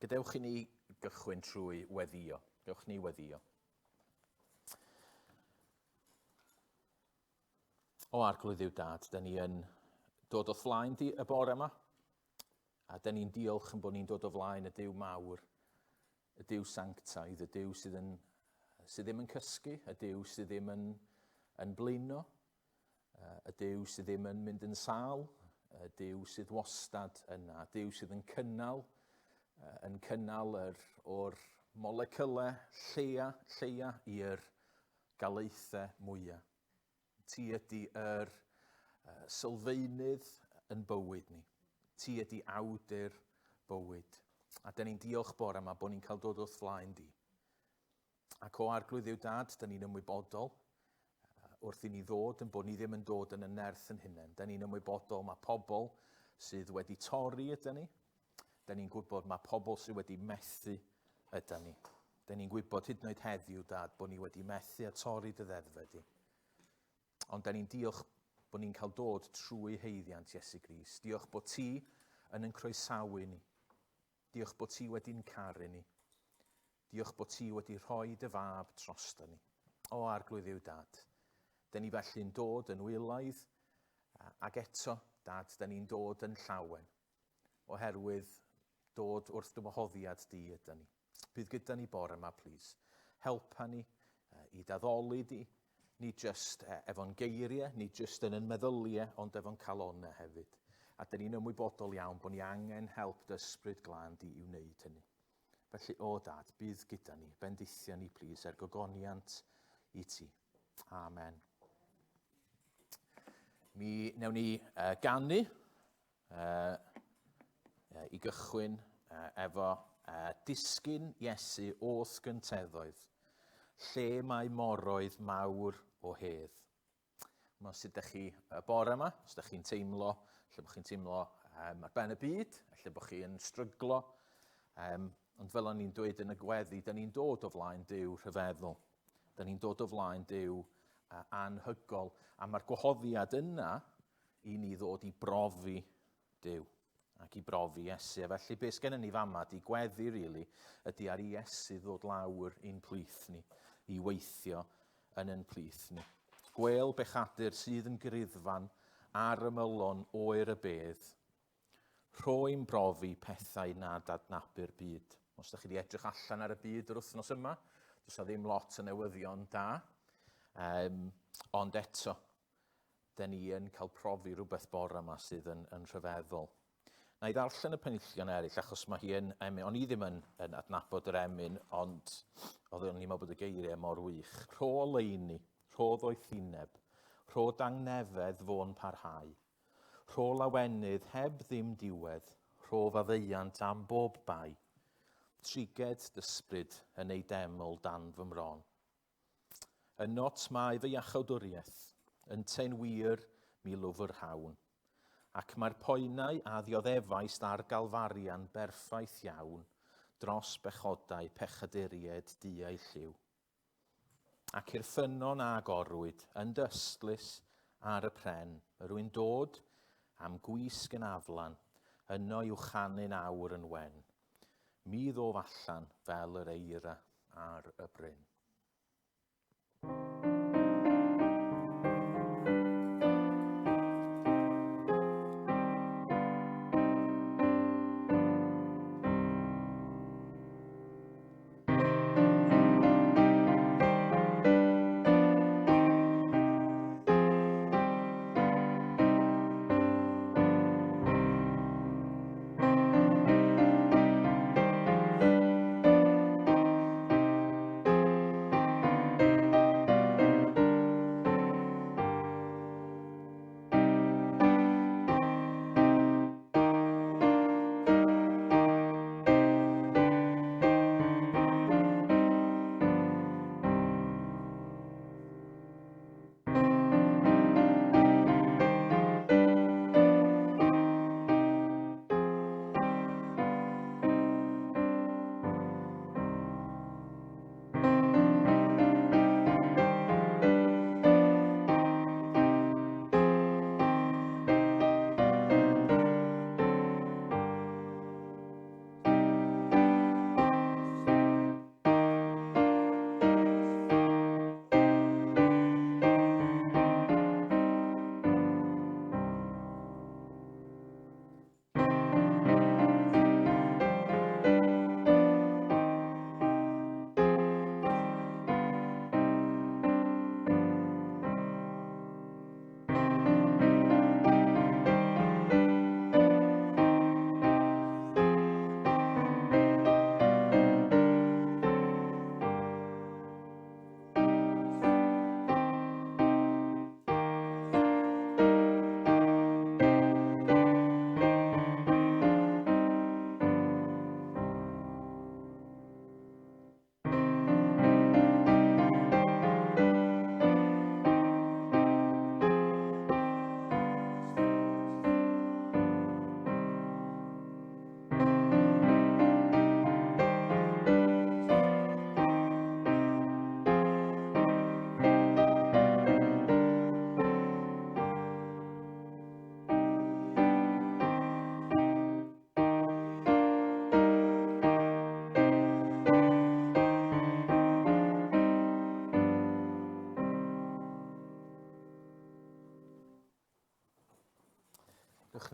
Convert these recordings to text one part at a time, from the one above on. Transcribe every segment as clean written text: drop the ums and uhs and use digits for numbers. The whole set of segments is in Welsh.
Gadewch I ni gychwyn trwy weddio. Gewch ni weddio. O arglwydd yw dad, da ni yn dod o flaen di y bore yma, a da ni'n diolch yn bod ni'n dod o flaen y Duw mawr, y Duw sanctaidd, y Duw sydd ddim yn cysgu, y Duw sydd ddim yn blino, y Duw sydd ddim yn mynd yn sâl, y Duw sydd wastad yna, Duw sydd yn cynnal o'r moleculau lleia i'r galaethau mwyaf. Ti ydi yr sylfaenydd yn bywyd ni. Ti ydi awdur bywyd. A da ni'n diolch bore yma bod ni'n cael dod wrth flaen di. Ac o arglwydd yw dad, da ni'n ymwybodol wrth i ni ddod yn bod ni ddim yn dod yn y nerth yn hunain. Da ni'n ymwybodol mae pobl sydd wedi torri yda ni. Da ni'n gwybod mae pobl sydd wedi methu yda ni. Da ni'n gwybod hyd yn oed heddiw dad bod ni wedi methu a torri dy ddeddfe di. Ond da ni'n diolch bod ni'n cael dod trwy heiddiant Iesu Grist. Diolch bod ti yn croesawu ni. Diolch bod ti wedi'n caru ni. Diolch bod ti wedi rhoi dy fab drosto ni. O arglwydd yw dad. Da ni felly'n dod yn wylaidd ac eto, dad, da ni'n dod yn llawen. Oherwydd dod wrth dy wahoddiad di yda ni. Bydd gyda ni bore yma, please. Helpa ni i daddoli di. Ni jyst efo'n geiriau, ni jyst yn meddyliau, ond efo'n calonau hefyd. A da ni'n ymwybodol iawn bod ni angen help dy ysbryd glân di i wneud hynny. Felly, o dad, bydd gyda ni, bendithia ni, please, gogoniant i ti. Amen. Mi newn ni ganu i gychwyn efo disgyn Iesu oth gynteddoedd. Lle mae moroedd mawr o hedd. Mae sydd ydych chi bore yma, os ydych chi'n teimlo, lle bod chi'n teimlo ar ben y byd, lle bod chi'n stryglo. Ond fel o'n i'n dweud yn y gweddi, da ni'n dod o flaen Duw rhyfeddol. Da ni'n dod o flaen Duw anhygol. A mae'r gwahoddiad yna i ni ddod i brofi Duw ac i brofi Iesu. Felly beth sgennyn ni fama di gweddi, really, ydy ar Iesu ddod lawr i'n plith ni, i weithio yn ein plith ni. Gwel bechadur sydd yn gryddfan ar ymylon oer y bedd. Rhoi'n brofi pethau nad adnabu'r byd. Os ydych chi wedi edrych allan ar y byd yr wythnos yma, does ddim lot o newyddion da. Ond eto, da ni yn cael profi rhywbeth bore yma sydd yn rhyfeddol. Na i ddarllen y penillion eraill, achos mae hi yn emyn. O'n i ddim yn adnabod yr emyn, ond oedd o'n i'n meddwl bod y geiriau mor wych. Rho oleuni, rho ddoethineb, rho dangnefedd fo'n parhau. Rho lawenydd heb ddim diwedd, rho faddeuant am bob bai. Triged dysbryd yn ei deml dan fy mron. Ynot mae fy iachawdwriaeth, yn ten wir mi lwfr hawn. Ac mae'r poenau a ddioddefais ar galfarian berffaith iawn dros bechodau pechaduried di ei lliw. Ac i'r ffynnon a gorwyd yn dystlys ar y pren, rwy'n dod am gwisg yn aflan, yno i'w chanu'n awr yn wen. Mi ddof allan fel yr eira ar y bryn.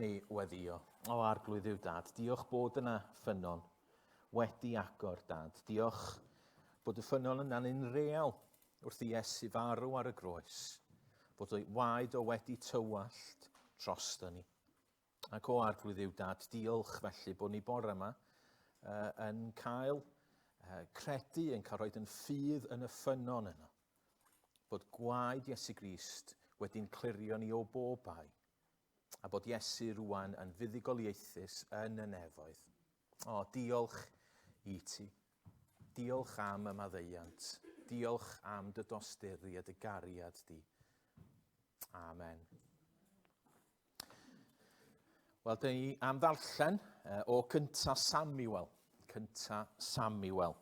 ni weddio. O, arglwydd yw dad. Diolch bod yna Ffynnon wedi agor, dad. Diolch bod y Ffynnon yna'n unreal wrth i Iesu farw ar y groes. Bod o'i waed o wedi tywallt drosto ni. Ac o arglwydd yw dad, diolch felly bod ni bore yma yn cael credu, yn cael rhoi yn ffydd yn y Ffynnon yna. Bod gwaed Iesu Grist wedi'n clirio ni o bob bai. A bod Iesu rwan yn fuddugoliaethus yn y nefoedd. O, diolch i ti. Diolch am y maddeuant. Diolch am dy dosturi a dy gariad di. Amen. Wel, dyn ni am ddarllen o cynta Samuel. Cynta Samuel.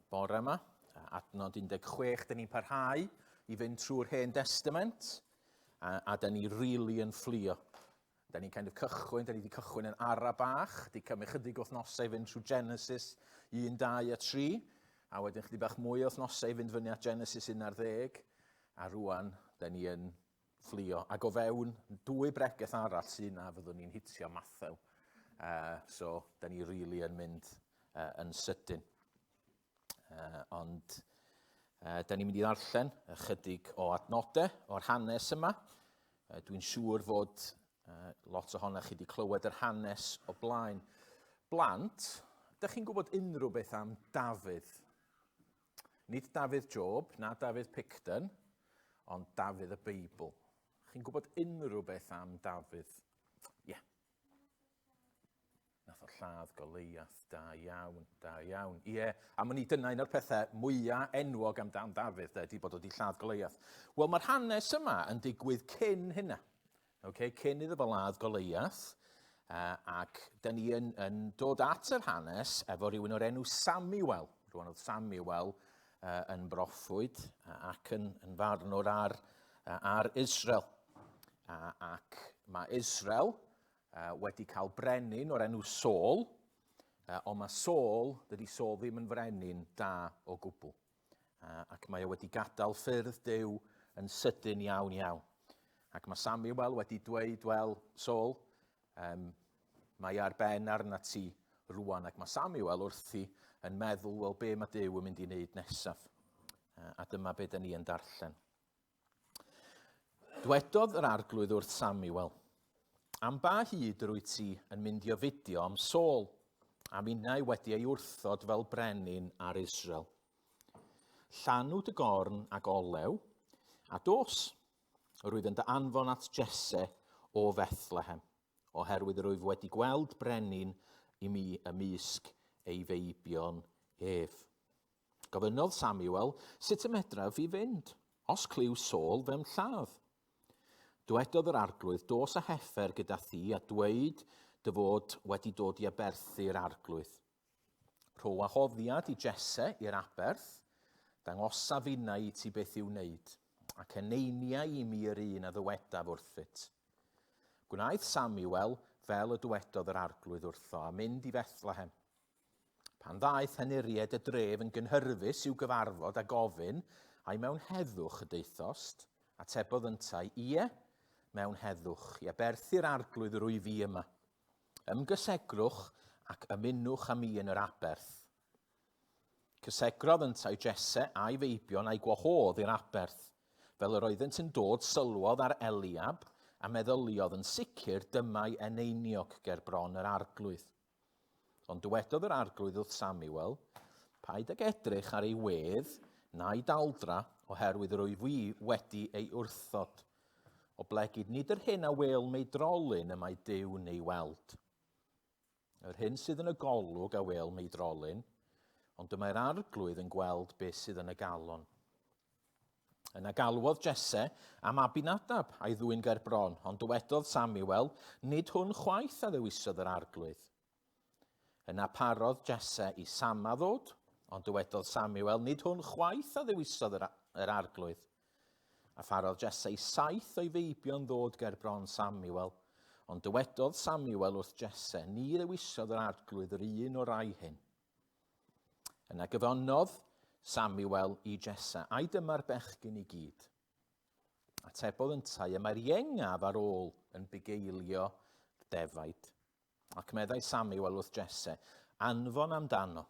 Bore yma, adnod 16, dyn ni'n parhau i fynd trwy'r Hen Testament, a dyn ni rili yn fflio. Dyn ni wedi cychwyn yn ara bach, wedi cymryd chydig wythnosau i fynd trwy Genesis 1, 2 a 3, a wedyn chydig bach mwy o wythnosau i fynd fyny at Genesis 11, a rwan dyn ni yn fflio. Ac o fewn 2 bregeth arall sy'n na fyddwn ni'n hitio Mathew. So, dyn ni rili yn mynd yn sydyn. Ond dyn ni'n mynd i ddarllen ychydig o adnodau o'r hanes yma. Dwi'n siŵr fod lot ohonoch chi wedi clywed yr hanes o blaen. Blant, ydych chi'n gwybod unrhyw beth am Dafydd? Nid Dafydd Job, na Dafydd Picton, ond Dafydd y Beibl. Chi'n gwybod unrhyw beth am Dafydd? Ie. Nath o lladd Goliath, da iawn, da iawn. Ie, a mae ni dyna un o'r pethau mwyaf enwog amdan Dafydd, ydy bod wedi lladd Goliath. Wel, mae'r hanes yma yn digwydd cyn hynna. Cyn iddo fel ladd Goliath, ac dyn ni yn dod at yr hanes efo rhywun o'r enw Samuel. Rwan oedd Samuel yn broffwyd ac yn farnwr ar Israel. Ac mae Israel wedi cael brenin o'r enw Saul, ond mae Saul, dydy Saul ddim yn frenin da o gwbl. Ac mae wedi gadael ffyrdd Duw yn sydyn iawn iawn. Ac mae Samuel wedi dweud, wel, Saul, mae ar ben arna ti rwan. Ac mae Samuel wrthi yn meddwl, wel, be mae Duw yn mynd i wneud nesaf. A dyma be dyn ni yn darllen. Dwedodd yr arglwydd wrth Samuel, am ba hyd rwy ti yn mynd i ofidio am Saul, a minnau wedi ei wrthod fel brenin ar Israel. Llanw dy gorn ag olew, a dos, rwyf yn dy anfon at Jesse o Bethlehem, oherwydd rwyf wedi gweld brenin i mi ymysg ei feibion ef. Gofynnodd Samuel, sut y medraf i fynd, os cliw Saul fe'n lladd? Dwedodd yr arglwydd, dos a heffer gyda thi a dweud dy fod wedi dod i aberthu'r arglwydd. Rho wahoddiad i Jesse i'r aberth, dangosa finna i ti beth i'w wneud, ac eneinia i mi yr un a ddywedaf wrthyt. Gwnaeth Samuel fel y dywedodd yr arglwydd wrtho a mynd i Bethlehem. Pan ddaeth henuried y dref yn gynhyrfus i'w gyfarfod a gofyn, a'i mewn heddwch y deithost, a tebodd yntai, ie, mewn heddwch, i aberthu'r arglwydd rwy fi yma. Ymgysegrwch ac ymunwch am mi yn yr aberth. Cysegrodd yntai Jesse a'i feibion a'i gwahodd i'r aberth, fel yr oeddent yn dod sylwodd ar Eliab, a meddyliodd yn sicr dymai eneiniog ger bron yr arglwydd. Ond dywedodd yr arglwydd wrth Samuel, paid ag edrych ar ei wedd na'i daldra, oherwydd rwyf fi wedi ei wrthod. O blegid nid yr hyn a wel mei drolyn y mae Duw neu weld. Yr hyn sydd yn y golwg a wel mei drolyn, ond dyma'r arglwydd yn gweld beth sydd yn y galon. Yna galwodd Jesse am Abinadab a'i ddwyn ger bron, ond dywedodd Samuel, nid hwn chwaith a ddewisodd yr arglwydd. Yna parodd Jesse i Sama ddod, ond dywedodd Samuel, nid hwn chwaith a ddewisodd yr arglwydd. A pharodd Jesse i 7 o'i feibion ddod ger bron Samuel, ond dywedodd Samuel wrth Jesse, ni ddewisodd yr arglwydd yr un o'r rai hyn. Yna gyfonnodd Samuel i Jesse, a'i dyma'r bechgyn i gyd. Atebodd yntai, y mae'r iengaf ar ôl yn bugeilio defaid. Ac meddai Samuel wrth Jesse, anfon amdano.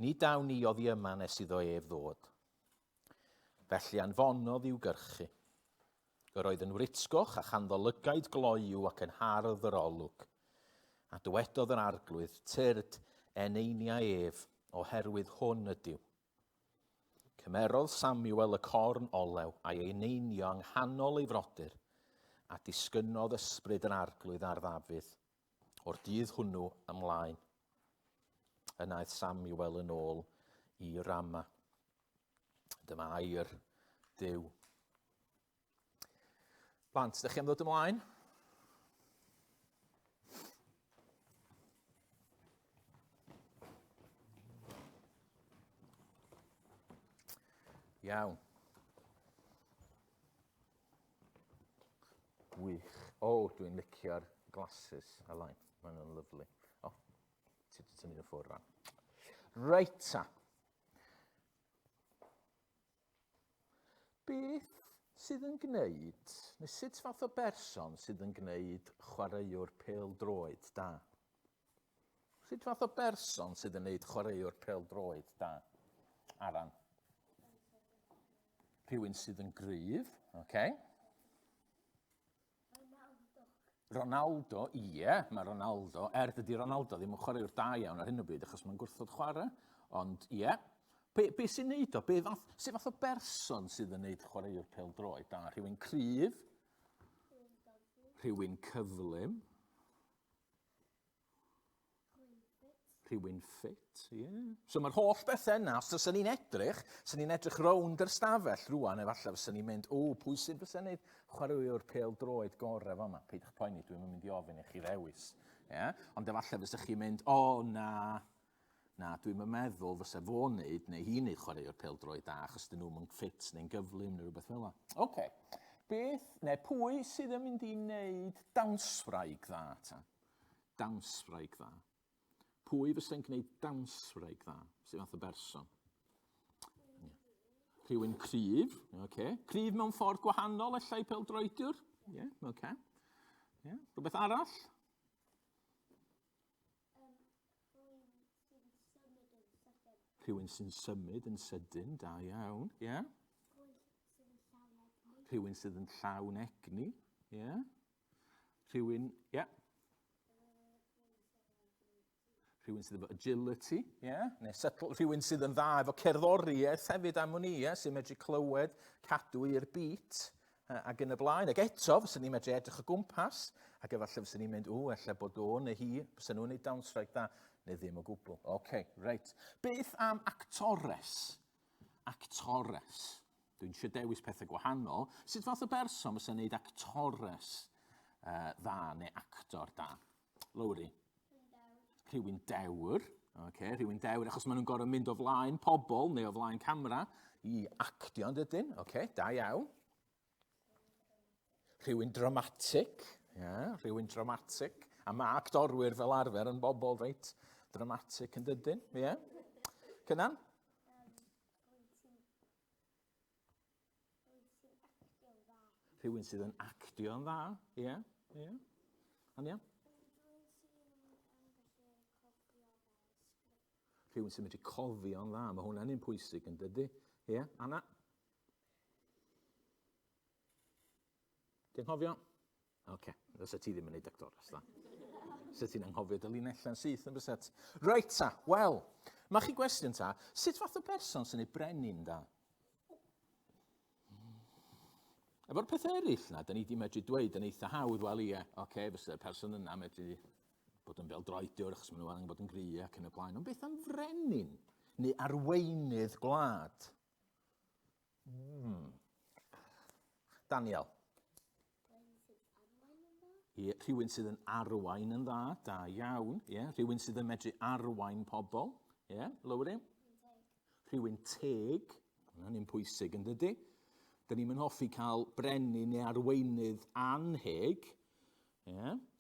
Ni daw ni oddi yma nes iddo ef ddod. Felly anfonodd i'w gyrchu. Yr oedd yn writsgoch a chanddolygaid gloiw ac yn hardd yr olwg. A dywedodd yr arglwydd, tyrd eneinia ef, oherwydd hwn ydyw. Cymerodd Samuel y corn olew a'i eneinio yng nghanol ei frodyr, a disgynnodd ysbryd yr arglwydd ar Ddafydd, o'r dydd hwnnw ymlaen. Yna aeth Samuel yn ôl i Rama. Dyma air Duw. Plant, ydych chi am ddod ymlaen? Iawn. Wych. O, dwi'n licio'r glasses alain. Maen nhw'n lyflu. O, ti wedi tynnu y ffwrdd rhan. Reit ta. Beth sydd yn gwneud, neu sut fath o berson sydd yn gwneud chwaraewr pêl-droed da? Sut fath o berson sydd yn gwneud chwaraewr pêl-droed da? Aran. Rhywun sydd yn gryf, oce? Ronaldo, ie, mae Ronaldo. Dydy Ronaldo ddim yn chwaraewr da iawn ar hyn o bryd, achos mae'n gwrthod chwarae. Ond, ie. Be sy'n neud o? Sut fath o berson sydd yn neud chwaraewr pêl-droed da? Rhywun cryf? Rhywun cyflym? Rhywun ffit, ie. So mae'r holl bethau yna, os ydyn ni'n edrych rownd yr stafell rwan, efallai fysa ni'n mynd, pwy sydd fysa neud chwaraewr pêl-droed gorau fama? Peidwch poeni, dwi'n mynd i ofyn i chi ddewis. Yeah? Ond efallai fysa chi'n mynd, na, dwi'n meddwl fysa fo'n neud, neu hi'n neud chwaraewr pêl-droed da, achos dyn nhw'n ffit neu'n gyflym neu rhywbeth fel yna. Oce. Pwy sydd yn mynd i wneud dawnsfraig dda, ta? Dawnsfraig dda. Pwy fysa'n gwneud dawnsfraig dda? Sut fath o berson? Rhywun cryf, oce. Cryf mewn ffordd gwahanol, ellai pêl-droediwr? Ie, oce. Rhywbeth arall? Rhywun sy'n symud yn sydyn, da iawn, ie. Rhywun sydd yn llawn egni, ie. Rhywun sydd efo agility, neu rhywun sydd yn dda efo cerddoriaeth hefyd am hwnni, sy'n medru clywed, cadw i'r beat ac yn y blaen. Ac eto, fysa ni'n medru edrych o gwmpas, ac efallai fysa ni'n mynd, ella bod o neu hi, fysa nhw'n ei dawnsfraig da, neu ddim o gwbl. Oce, reit. Beth am actores? Actores. Dwi'n eisiau dewis pethau gwahanol. Sut fath o berson fysa'n neud actores dda neu actor da? Lowri? Rhywun dewr, rhywun dewr, achos maen nhw'n gorfod mynd o flaen pobl neu o flaen camera i actio yn dydyn, da iawn. Rhywun dramatic, rhywun dramatic, a mae actorwyr fel arfer yn bobl reit dramatic yn dydyn, Cynan? Rhywun sydd yn actio'n dda, Ania? Rhywun sy'n medru cofio'n dda, mae hwnna'n un pwysig yn dydy. Anna? Ti'n hofio? Oce, fysa ti ddim yn neud actores, da. Fysa ti'n anghofio dy linellau syth yn byset. Reit ta, wel, mae chi gwestiwn ta, sut fath o berson sy'n ei brenin da? Efo'r pethau eraill na, da ni wedi medru dweud yn eitha hawdd, wel fysa'r person yna medru bod yn bêl-droediwr, achos maen nhw angen bod yn gry ac yn y blaen. Ond beth am frenin? Neu arweinydd gwlad? Daniel? Rhywun sydd yn arwain yn dda, da iawn. Rhywun sydd yn medru arwain pobl. Lowri? Rhywun teg. Hwna'n un pwysig yn dydy. Da ni'n hoffi cael brenin neu arweinydd anheg.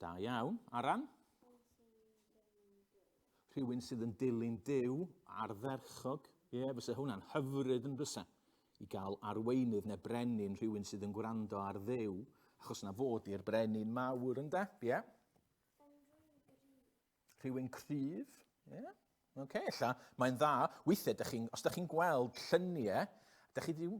Da iawn. Aran? Rhywun sydd yn dilyn Duw ardderchog. Fysa hwnna'n hyfryd yn bysa. i gael arweinydd neu brenin, rhywun sydd yn gwrando ar Dduw, achos na fod i'r brenin mawr yn de, ie? Rhywun cryf, ie? Oce, ella, mae'n dda, weithiau, os ydych chi'n gweld lluniau, ydych chi ddim,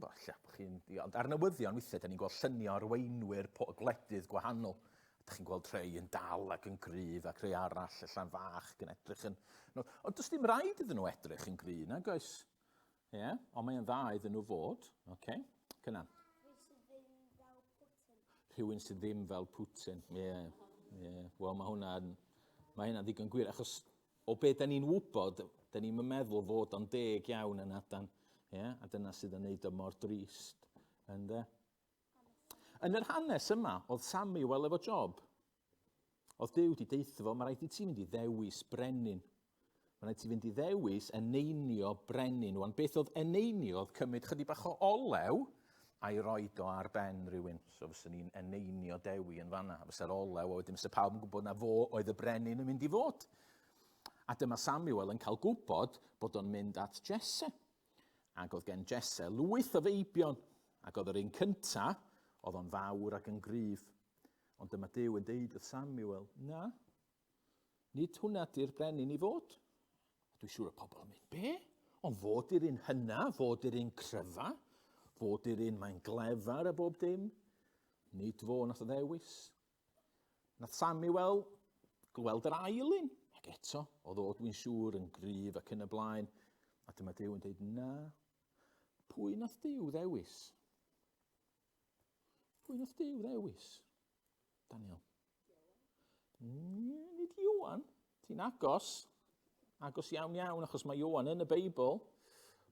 ar newyddion, weithiau, ydych chi'n gweld lluniau arweinwyr gwledydd gwahanol. Ydych chi'n gweld rhai yn dal ac yn gryf, ac rhai arall, allan fach, yn edrych yn... No, ond does dim rhaid iddyn nhw edrych yn gry, nag oes? Ie, ond mae'n dda iddyn nhw fod. Oce, cynnan. Rhywun sydd ddim fel Putin. Ie. Wel, mae hwnna ddigon gwir, achos o beth da ni'n wybod, da ni'n meddwl fod o'n deg iawn yn adan. Ie, a dyna sydd yn neud o mor drist. Yn yr hanes yma, oedd Samuel efo job. Oedd Duw wedi deithio fo, mae rhaid i ti fynd i ddewis brenin. Mae rhaid ti fynd i ddewis eneinio brenin. Wan, beth oedd eneinio oedd cymryd chydig bach o olew a'i roed o ar ben rhywun. So fyswn ni'n eneinio dewi yn fanna. Fysa'r olew, a wedyn fysa pawb yn gwybod na fo oedd y brenin yn mynd i fod. A dyma Samuel yn cael gwybod bod o'n mynd at Jesse. Ac oedd gen Jesse lwyth o feibion. Ac oedd yr un cynta, oedd o'n fawr ac yn gryf. Ond dyma Duw yn deud wrth Samuel, na, nid hwnna di'r brenin i fod. Dwi'n siŵr y pobl yn mynd, be? Ond fod i'r un hynna, fod i'r un cryfa, fod i'r un mae'n glefar a bob dim. Nid fo nath o ddewis. Nath Samuel gweld yr ail un. Ac eto, oedd o dwi'n siŵr yn gryf ac yn y blaen. A dyma Duw yn deud, na, pwy nath Duw ddewis? Pwy nath Duw ddewis? Daniel. Nid Ioan. Ti'n agos. Agos iawn, achos mae Ioan yn y Beibl.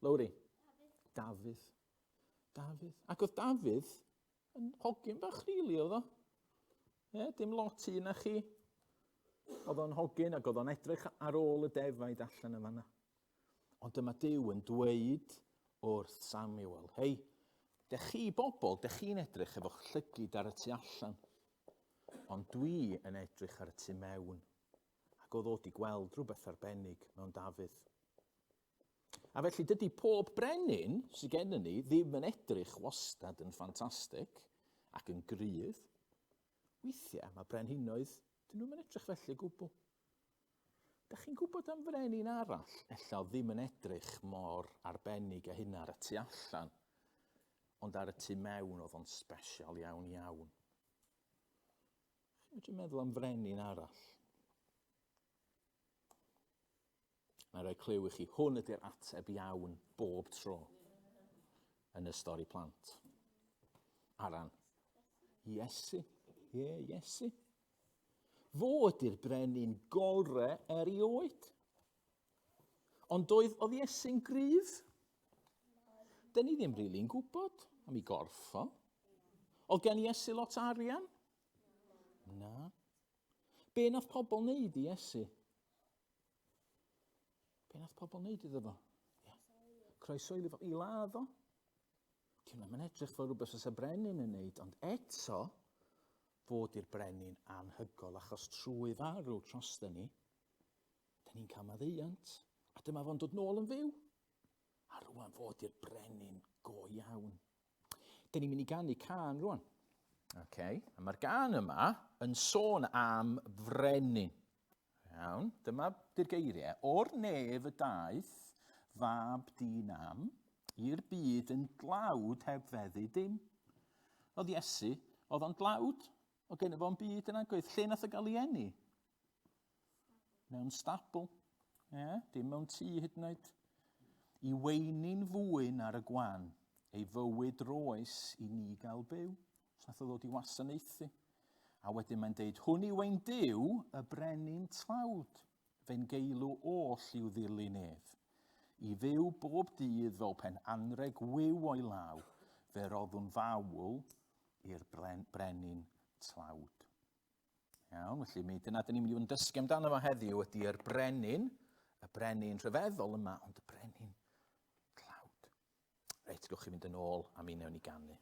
Lowri. Dafydd. Ac oedd Dafydd yn hogyn bach rili oedd o. Dim lot un na chi. Oedd o'n hogyn ac oedd o'n edrych ar ôl y defaid allan y fanna. Ond dyma Duw yn dweud wrth Samuel, hei, dech chi bobl, dech chi'n edrych efo'ch llygyd ar y tu allan. Ond dwi yn edrych ar y tu mewn. Ac oedd o wedi gweld rhywbeth arbennig mewn Dafydd. A felly dydy pob brenin sydd gennym ni ddim yn edrych wastad yn ffantastig ac yn gryf. Weithiau mae brenhinoedd, dyn nhw'n edrych felly gwbl. Dych chi'n gwybod am frenin arall, ella ddim yn edrych mor arbennig a hynna ar y tu allan, ond ar y tu mewn oedd o'n special iawn. Chi'n meddwl am frenin arall? Mae'n rhoi clyw i chi, hwn ydy'r ateb iawn bob tro yn y stori plant. Aran, Iesu. Iesu. Fo ydy'r brenin gorau erioed. Ond oedd Iesu'n gryf? Dyn ni ddim rili'n gwybod am ei gorffo. Oedd gen Iesu lot arian? Na. Be nath pobl wneud i Iesu? Be nath pobl wneud iddo fo? Croesoeli fo i ladd o. Mae'n edrych fel rhywbeth sy'n brenin yn wneud, ond eto fod i'r brenin anhygol, achos trwy farw trosta ni, da ni'n cael maddeuant, a dyma fo'n dod nôl yn fyw. A rwan fod i'r brenin go iawn. Da ni'n mynd i ganu can rwan. A mae'r gan yma yn sôn am frenin. Iawn, dyma di'r geiriau. O'r nef y daeth, fab di-nam, i'r byd yn dlawd heb feddu dim. Oedd Iesu, oedd o'n dlawd, o gen fo'n byd yn agwedd. Lle nath o gael ei eni? Mewn stabl. Dim mewn tŷ hyd yn oed. I weini'n fwyn ar y gwan, ei fywyd roes i ni gael byw. So nath o ddod i wasanaethu. A wedyn mae'n deud, hwn i wein Duw y brenin tlawd, fe'n geilw oll i'w ddilyn ef. I fyw bob dydd fel pen anreg wyw o'i law, fe roddwn fawl i'r brenin tlawd. Iawn, felly dyna dyn ni'n mynd i fod yn dysgu amdano fo heddiw ydy'r brenin, y brenin rhyfeddol yma, ond y brenin tlawd. Reit, gwch chi fynd yn ôl a mi newn ni ganu.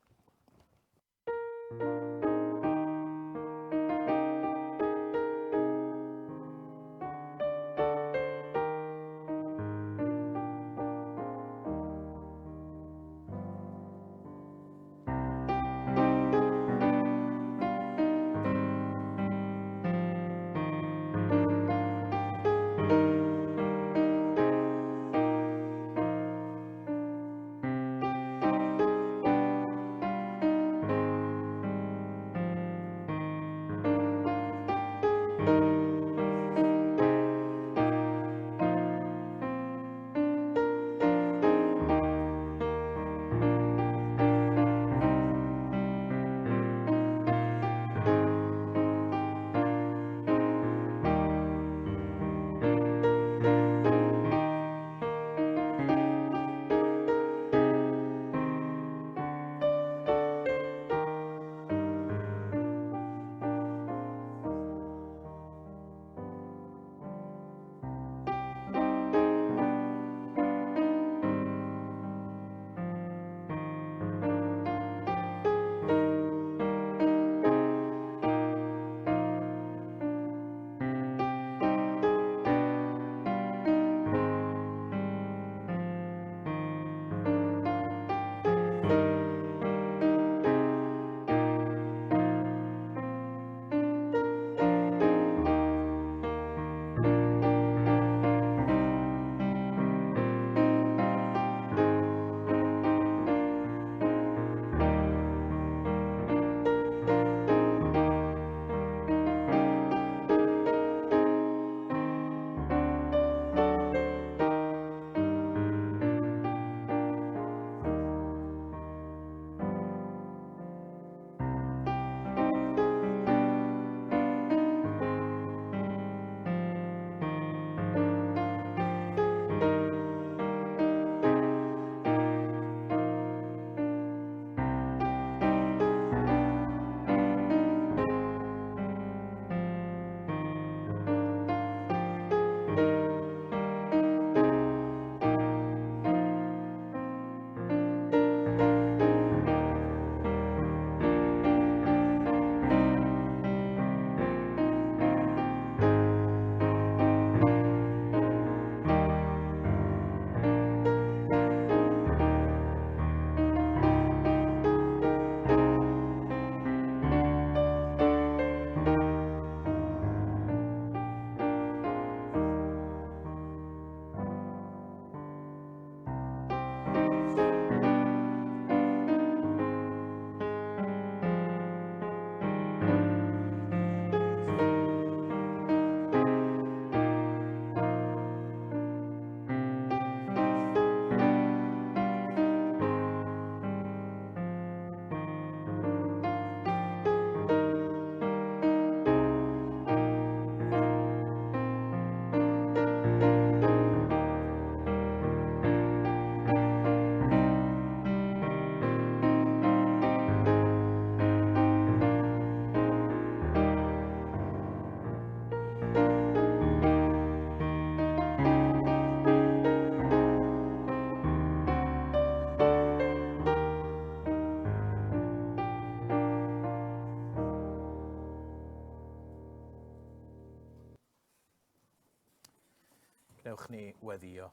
Gnewch ni weddio.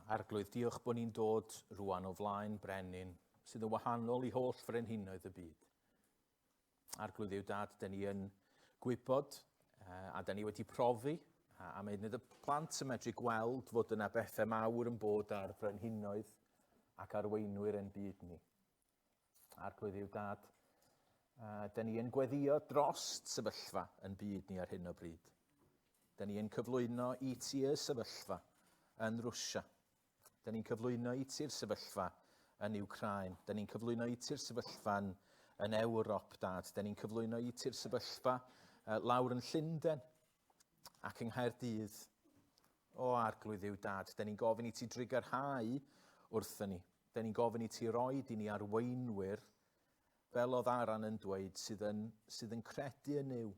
Arglwydd, diolch bod ni'n dod rwan o flaen Brenin, sydd yn wahanol i holl frenhinoedd y byd. Arglwydd yw dad, da ni yn gwybod a da ni wedi profi, a mae nid y plant yn medru gweld fod yna bethau mawr yn bod ar frenhinoedd ac arweinwyr yn byd ni. Arglwydd yw dad, da ni yn gweddio drost sefyllfa yn byd ni ar hyn o bryd. Da ni yn cyflwyno i ti'r sefyllfa yn Rwsia. Da ni'n cyflwyno i ti'r sefyllfa yn Ukraine. Da ni'n cyflwyno i ti'r sefyllfa yn Ewrop, dad. Da ni'n cyflwyno i ti'r sefyllfa lawr yn Llundain ac yng Nghaerdydd. Arglwydd yw dad, da ni'n gofyn i ti drigarhau wrthyn ni. Da ni'n gofyn i ti roed i ni arweinwyr fel oedd Aran yn dweud sydd yn credu yn Nuw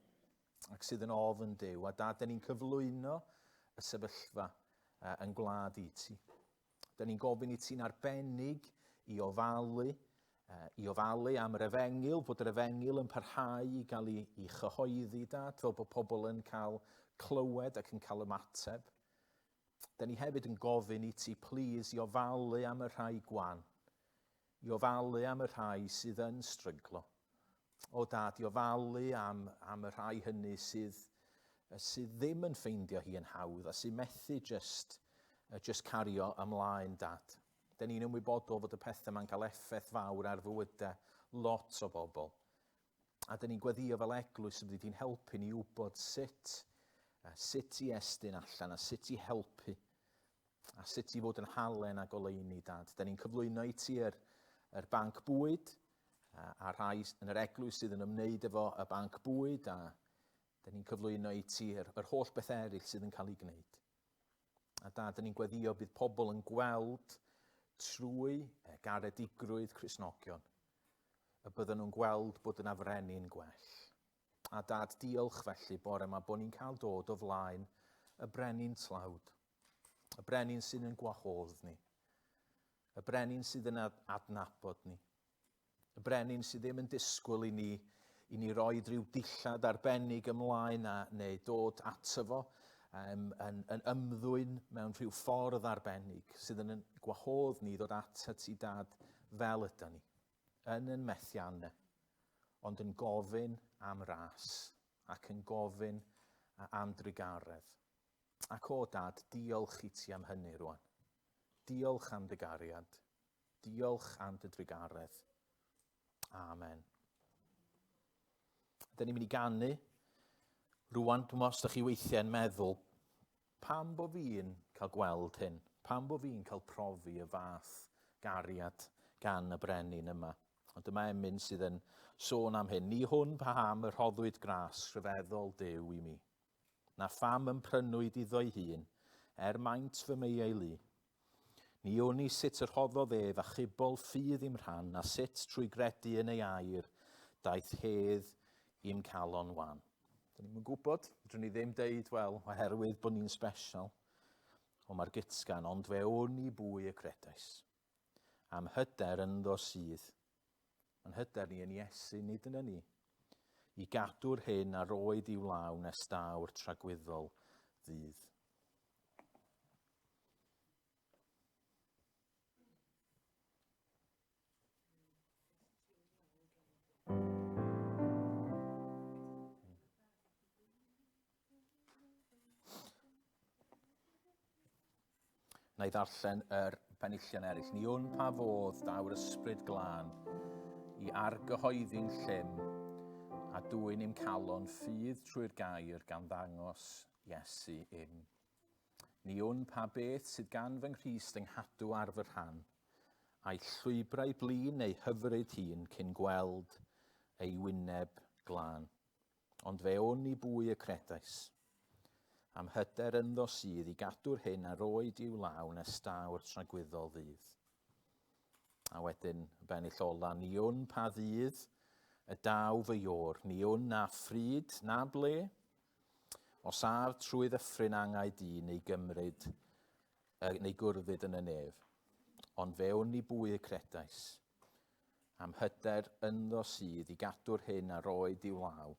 ac sydd yn ofn Duw. A dad, da ni'n cyflwyno y sefyllfa yn gwlad i ti. Da ni'n gofyn i ti'n arbennig i ofalu am yr efengil, bod yr efengil yn parhau i gael ei chyhoeddi, dad, fel bod pobl yn cael clywed ac yn cael ymateb. Da ni hefyd yn gofyn i ti, please, i ofalu am y rhai gwan, i ofalu am y rhai sydd yn stryglo. Dad, i ofalu am y rhai hynny sydd ddim yn ffeindio hi yn hawdd a sy'n methu just cario ymlaen, dad. Da ni'n ymwybodol fod y pethau ma'n cael effaith fawr ar fywydau lot o bobl. A da ni'n gweddio fel eglwys bydd ti'n helpu ni wybod sut i estyn allan a sut i helpu a sut i fod yn halen a goleuni, dad. Da ni'n cyflwyno i ti yr banc bwyd a rhai yn yr eglwys sydd yn ymwneud efo y banc bwyd a da ni'n cyflwyno i ti yr holl beth eraill sydd yn cael ei gwneud. A dad, da ni'n gweddio bydd pobl yn gweld trwy garedigrwydd Cristnogion y bydden nhw'n gweld bod yna frenin gwell. A dad, diolch felly bore yma bod ni'n cael dod o flaen y brenin tlawd. Y brenin sydd yn gwahodd ni. Y brenin sydd yn adnabod ni. Y brenin sydd ddim yn disgwyl i ni roi rhyw dillad arbennig ymlaen neu dod ato fo yn ymddwyn mewn rhyw ffordd arbennig sydd yn gwahodd ni ddod ato ti, dad, fel yda ni, yn methiannau, ond yn gofyn am ras ac yn gofyn am drigaredd. Ac dad, diolch i ti am hynny rwan. Diolch am dy gariad. Diolch am dy drigaredd. Amen. Da ni'n mynd i ganu. Rwan, dwi'n meddwl os ydych chi weithiau yn meddwl, pam bo fi'n cael gweld hyn? Pam bo fi'n cael profi y fath gariad gan y brenin yma? Ond dyma Emyn sydd yn sôn am hyn. Ni hwn pam y rhoddwyd gras rhyfeddol Duw i mi. Na pham yn prynwyd iddo'i hun, maint fy mei ei lu. Ni o'n i sut yr rhoddodd ef a chybol ffydd i'm rhan, a sut trwy gredu yn ei air, daeth hedd i'm calon wan. Da ni'n gwybod, rydyn ni ddim deud, wel, oherwydd bod ni'n special, ond mae'r gitsgan, ond fe o'n i bwy y credais. Am hyder ynddo sydd. Yn hyder ni yn Iesu, nid yna ni. I gadw'r hyn a roed i'w law nes daw'r tragwyddol ddydd. Na i ddarllen yr penillion eraill. Ni o'n pa fodd daw'r ysbryd glân i argyhoeddi'n llym a dwy'n i'm calon ffydd trwy'r gair gan ddangos Iesu im. Ni o'n pa beth sydd gan fy nghrist yng nghadw ar fy rhan, a'i llwybrau blin neu hyfryd hun cyn gweld ei wyneb glân. Ond fe o'n i bwy y credais. Am hyder ynddo sydd i gadw'r hyn a roed i'w law nes daw'r tragwyddol ddydd. A wedyn, bennill ola, ni o'n pa ddydd y daw fy ior, ni o'n na ffryd na ble, os ar trwy ddyffryn angau di neu gymryd, neu gwrddid yn y nef. Ond fe o'n i bwy y credais. Am hyder ynddo sydd i gadw'r hyn a roed i'w law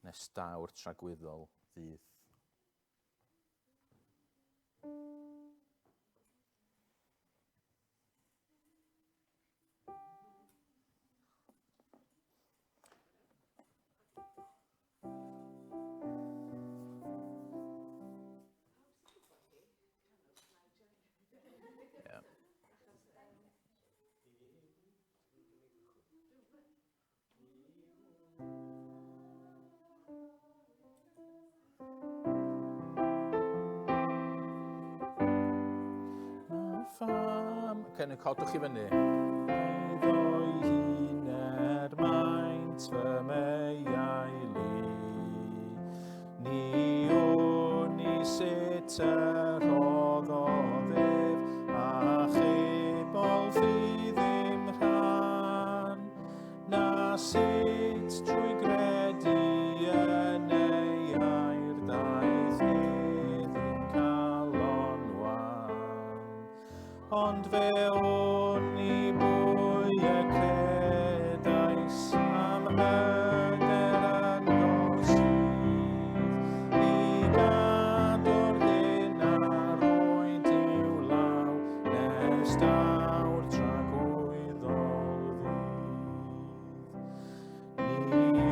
nes dawr tragwyddol ddydd. Cyn y codwch i fyny. Eiddo hyn maint fy meiaili, ni o'n i sut rhodd o ddef, a chebol fi ddim rhan, na sut trwy gredu yn ei air daeth nid yn cael o'n wan. Ond fe o'n i bwy y credais am hyder yn gorsydd, i gadw'r hyn ar oed i'w law, nes dawr tragwyddol ddydd.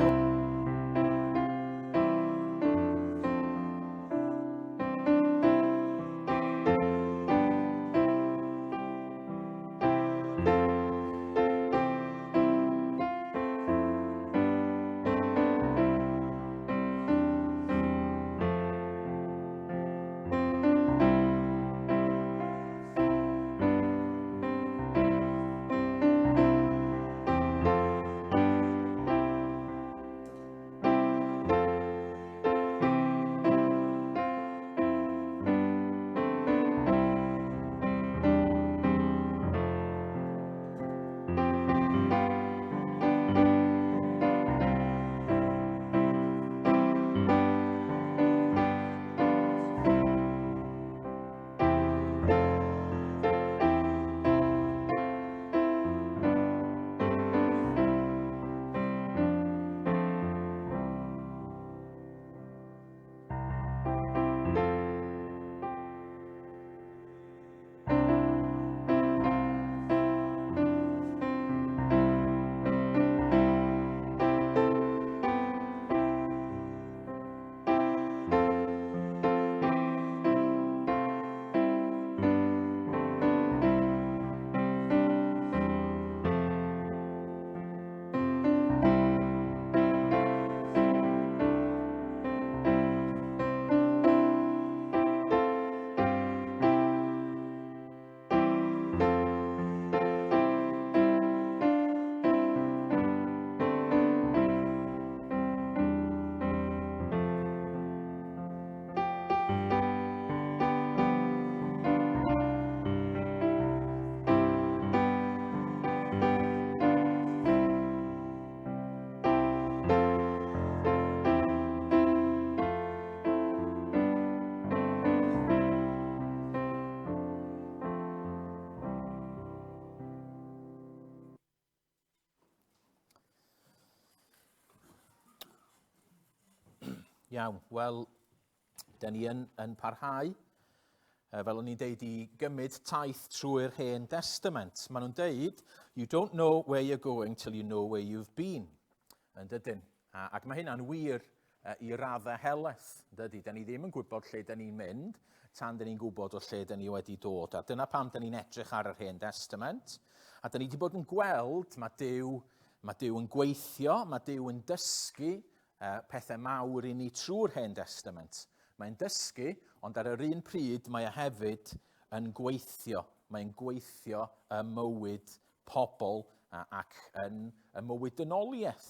Iawn, wel, da ni yn parhau, fel o'n i'n deud, i gymryd taith trwy'r Hen Testament. Maen nhw'n deud, you don't know where you're going till you know where you've been. Yn dydyn. Ac mae hynna'n wir i raddau heleth, dydy. Da ni ddim yn gwybod lle da ni'n mynd, tan da ni'n gwybod o lle da ni wedi dod. A dyna pam da ni'n edrych ar yr Hen Testament. A da ni wedi bod yn gweld, mae Duw yn gweithio, mae Duw yn dysgu pethau mawr i ni trwy'r Hen Testament. Mae'n dysgu, ond ar yr un pryd mae e hefyd yn gweithio. Mae'n gweithio y mywyd pobl ac yn y mywyd dynoliaeth.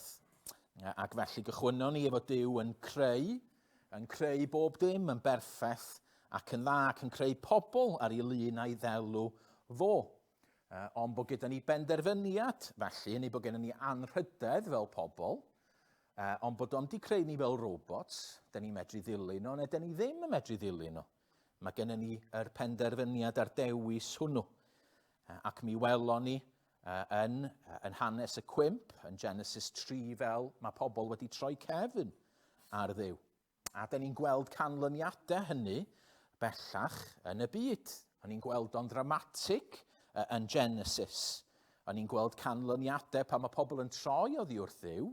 Ac felly gychwynnon ni efo Duw yn creu bob dim yn berffaith ac yn dda ac yn creu pobl ar ei lun a'i ddelw fo. Ond bod gyda ni benderfyniad, felly, neu bod gyda ni anrhydedd fel pobl, ond bod o'n di creu ni fel robots, da ni medru ddilyn nhw, neu da ni ddim yn medru ddilyn nhw. Mae gennym ni yr penderfyniad a'r dewis hwnnw. Ac mi welon ni yn hanes y cwymp, yn Genesis 3, fel mae pobl wedi troi cefn ar Dduw. A da ni'n gweld canlyniadau hynny bellach yn y byd. O'n ni'n gweld o'n dramatig yn Genesis. O'n ni'n gweld canlyniadau pan mae pobl yn troi oddi wrth Dduw,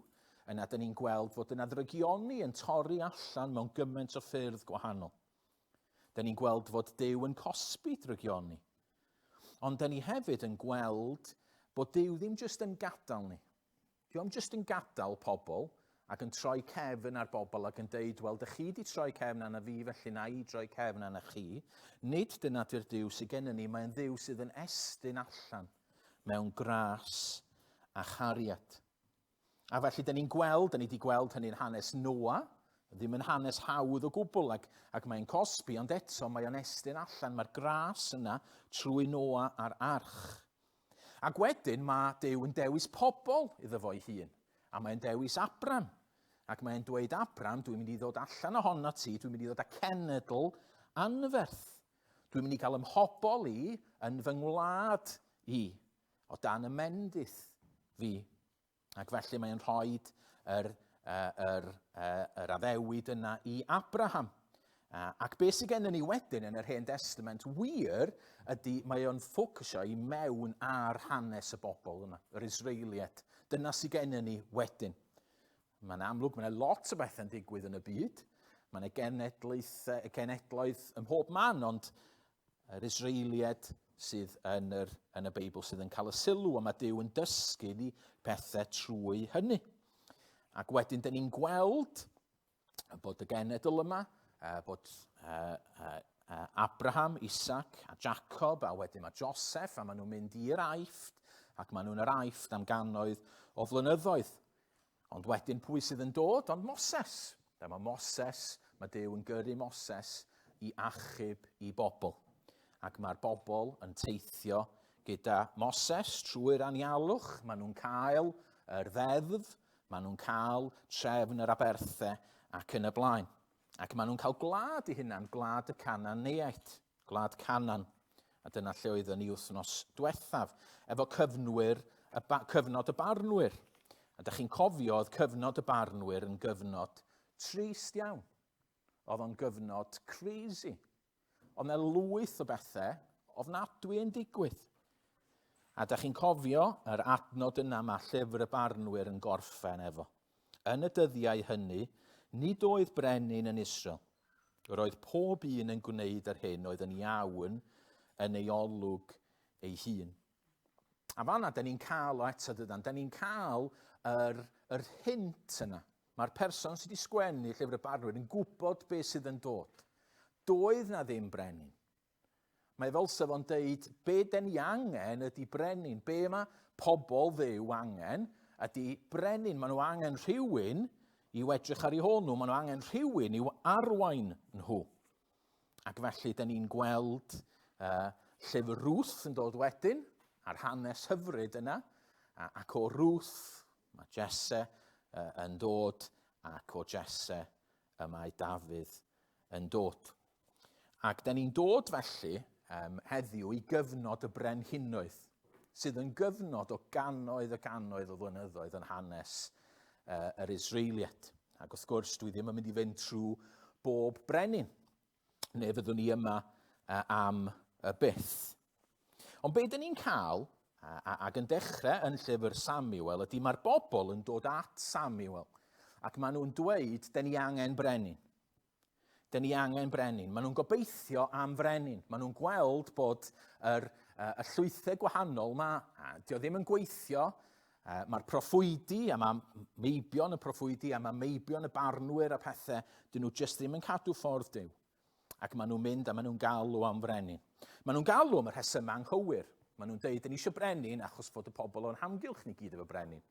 yna da ni'n gweld fod yna ddrygioni yn torri allan mewn gymaint o ffyrdd gwahanol. Da ni'n gweld fod Dduw yn cosbi drygioni. Ond da ni hefyd yn gweld bod Dduw ddim jyst yn gadael ni. Dwi am jyst yn gadael pobl ac yn troi cefn ar bobl ac yn deud, wel, dych chi wedi troi cefn arna fi, felly na i droi cefn arna chi. Nid dyna di'r Dduw sydd gennym ni, mae'n Dduw sydd yn estyn allan mewn gras a chariad. A felly, da ni wedi gweld hynny'n hanes Noa, ddim yn hanes hawdd o gwbl, ac mae'n cosbi, ond eto mae'n estyn allan, mae'r gras yna trwy Noa a'r arch. Ac wedyn mae Duw yn dewis pobl iddo fo'i hun, a mae'n dewis Abram. Ac mae'n dweud, Abram, dwi'n mynd i ddod allan ohona ti, dwi'n mynd i ddod â cenedl anferth. Dwi'n mynd i cael ymhobol i yn fy ngwlad i, o dan y mendith fi. Ac felly mae'n rhoi yr addewid yna i Abraham. Ac beth sydd gennym ni wedyn yn yr Hen Testament wir ydy mae o'n ffocysio i mewn ar hanes y bobl yma, yr Israeliaid. Dyna sydd gennym ni wedyn. Mae'n amlwg, mae'n lot o bethau'n digwydd yn y byd. Mae'n genedloedd ym mhob man, ond yr Israeliaid sydd yn y Beibl sydd yn cael y sylw, a mae Duw yn dysgu ni pethau trwy hynny. Ac wedyn, dyn ni'n gweld bod y genedl yma, bod Abraham, Isaac a Jacob, a wedyn mae Joseph, a maen nhw'n mynd i'r Aifft, ac maen nhw'n yr Aifft am gannoedd o flynyddoedd. Ond wedyn pwy sydd yn dod? Ond Moses. Mae Duw yn gyrru Moses i achub i bobl. Ac mae'r bobl yn teithio gyda Moses trwy'r anialwch. Maen nhw'n cael yr ddeddf, maen nhw'n cael trefn yr aberthau ac yn y blaen. Ac maen nhw'n cael gwlad i hynna'n, gwlad y Cananeaid, gwlad Canan. A dyna lle oeddwn ni wythnos diwethaf, efo cyfnod y barnwyr. A da chi'n cofio oedd cyfnod y barnwyr yn gyfnod trist iawn. Oedd o'n gyfnod crazy. Oedd yna lwyth o bethau ofnadwy yn digwydd. A da chi'n cofio yr adnod yna mae llyfr y barnwyr yn gorffen efo. Yn y dyddiau hynny, nid oedd Brenin yn Israel. Roedd pob un yn gwneud yr hyn oedd yn iawn yn ei olwg ei hun. A fanna, da ni'n cael o eto dydan, da ni'n cael yr hint yna. Mae'r person sydd wedi sgwennu llyfr y barnwyr yn gwybod beth sydd yn dod. Doedd na ddim brenin. Mae fel sef o'n deud, be da ni angen ydy brenin. Be mae pobl Dduw angen ydy brenin. Maen nhw angen rhywun i'w edrych ar ei hwnnw. Maen nhw angen rhywun i'w arwain nhw. Ac felly, da ni'n gweld llyfr Ruth yn dod wedyn, a'r hanes hyfryd yna, ac o Ruth, mae Jesse yn dod, ac o Jesse y mae Dafydd yn dod. Ac da ni'n dod felly heddiw i gyfnod y brenhinoedd, sydd yn gyfnod o gannoedd o flynyddoedd yn hanes yr Israeliaid. Ac wrth gwrs, dwi ddim yn mynd i fynd trwy bob brenin, neu fyddwn ni yma am y byth. Ond be dyn ni'n cael, ac yn dechrau yn llyfr Samuel, ydy mae'r bobl yn dod at Samuel, ac maen nhw'n dweud, da ni angen brenin. Da ni angen brenin. Maen nhw'n gobeithio am frenin. Maen nhw'n gweld bod y llwythau gwahanol yma, dio ddim yn gweithio, mae'r proffwydi, a mae meibion y proffwydi, a mae meibion y barnwyr a pethau, dyn nhw jyst ddim yn cadw ffordd Duw. Ac maen nhw'n mynd a maen nhw'n galw am frenin. Maen nhw'n galw am y rhesymau anghywir. Maen nhw'n deud, dyn ni eisiau brenin achos fod y pobl o'n hamgylch ni gyd efo brenin.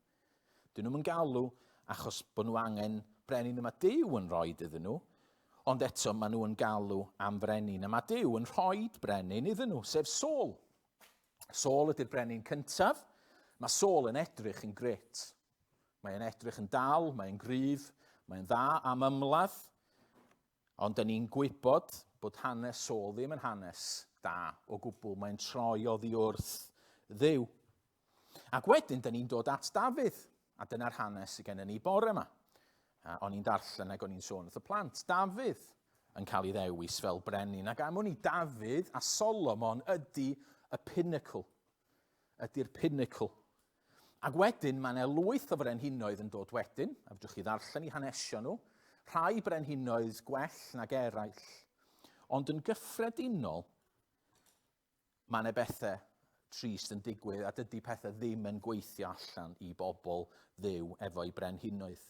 Dyn nhw'n galw achos bod nhw angen brenin yma Duw yn rhoi iddyn nhw, ond eto maen nhw'n galw am frenin. A mae Duw yn rhoi brenin iddyn nhw, sef Saul. Saul ydy'r brenin cyntaf. Mae Saul yn edrych yn grêt. Mae'n edrych yn dal, mae'n gryf, mae'n dda am ymladd. Ond dyn ni'n gwybod bod hanes Saul ddim yn hanes da o gwbl. Mae'n troi oddi wrth Dduw. Ac wedyn, dyn ni'n dod at Dafydd. A dyna'r hanes sy gennym ni bore yma. O'n i'n darllen ac o'n i'n sôn wrth y plant. Dafydd yn cael ei ddewis fel brenin. Ac am hwnni, Dafydd a Solomon ydy y pinnacle. Ydy'r pinnacle. Ac wedyn, mae yna lwyth o frenhinoedd yn dod wedyn, a fedrwch chi ddarllen i hanesio nhw, rhai brenhinoedd gwell nag eraill. Ond yn gyffredinol, mae yna bethau trist yn digwydd, a dydy pethau ddim yn gweithio allan i bobl dduw efo'i brenhinoedd.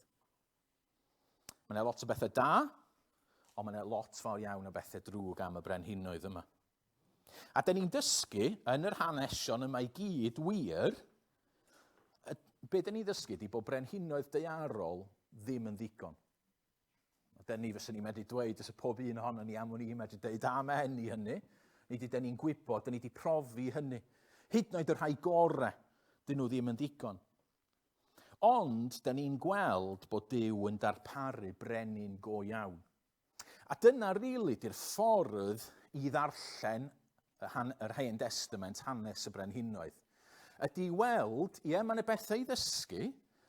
Mae yna lot o bethau da, ond mae yna lot fawr iawn o bethau drwg am y brenhinoedd yma. A da ni'n dysgu yn yr hanesion yma i gyd wir, be da ni'n dysgu ydy bod brenhinoedd daearol ddim yn ddigon. Da ni fyswn ni'n medru dweud, ys y pob un ohono ni am hwn i'n medru dweud amen i hynny. Nid da ni'n gwybod, da ni wedi profi hynny. Hyd yn oed y rhai gorau, dyn nhw ddim yn ddigon. Ond, da ni'n gweld bod Duw yn darparu brenin go iawn. A dyna rili di'r ffordd i ddarllen yr Hen Testament, hanes y brenhinoedd. Ydy weld, mae yna bethau i ddysgu,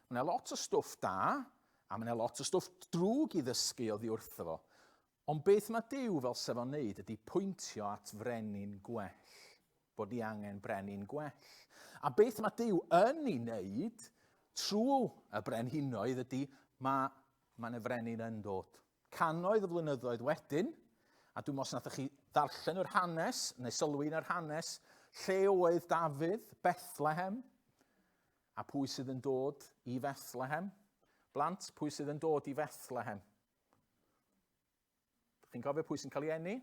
mae yna lot o stwff da, a mae yna lot o stwff drwg i ddysgu oddi wrtho fo. Ond beth mae Duw fel sef o'n neud ydy pwyntio at frenin gwell, bod ni angen brenin gwell. A beth mae Duw yn ei wneud trwy y brenhinoedd ydy mae yna frenin yn dod. Cannoedd o flynyddoedd wedyn, a dwi'n meddwl os nathoch chi ddarllen yr hanes, neu sylwi yn yr hanes, lle oedd Dafydd, Bethlehem, a pwy sydd yn dod i Bethlehem? Blant, pwy sydd yn dod i Bethlehem? Chi'n gofio pwy sy'n cael ei eni?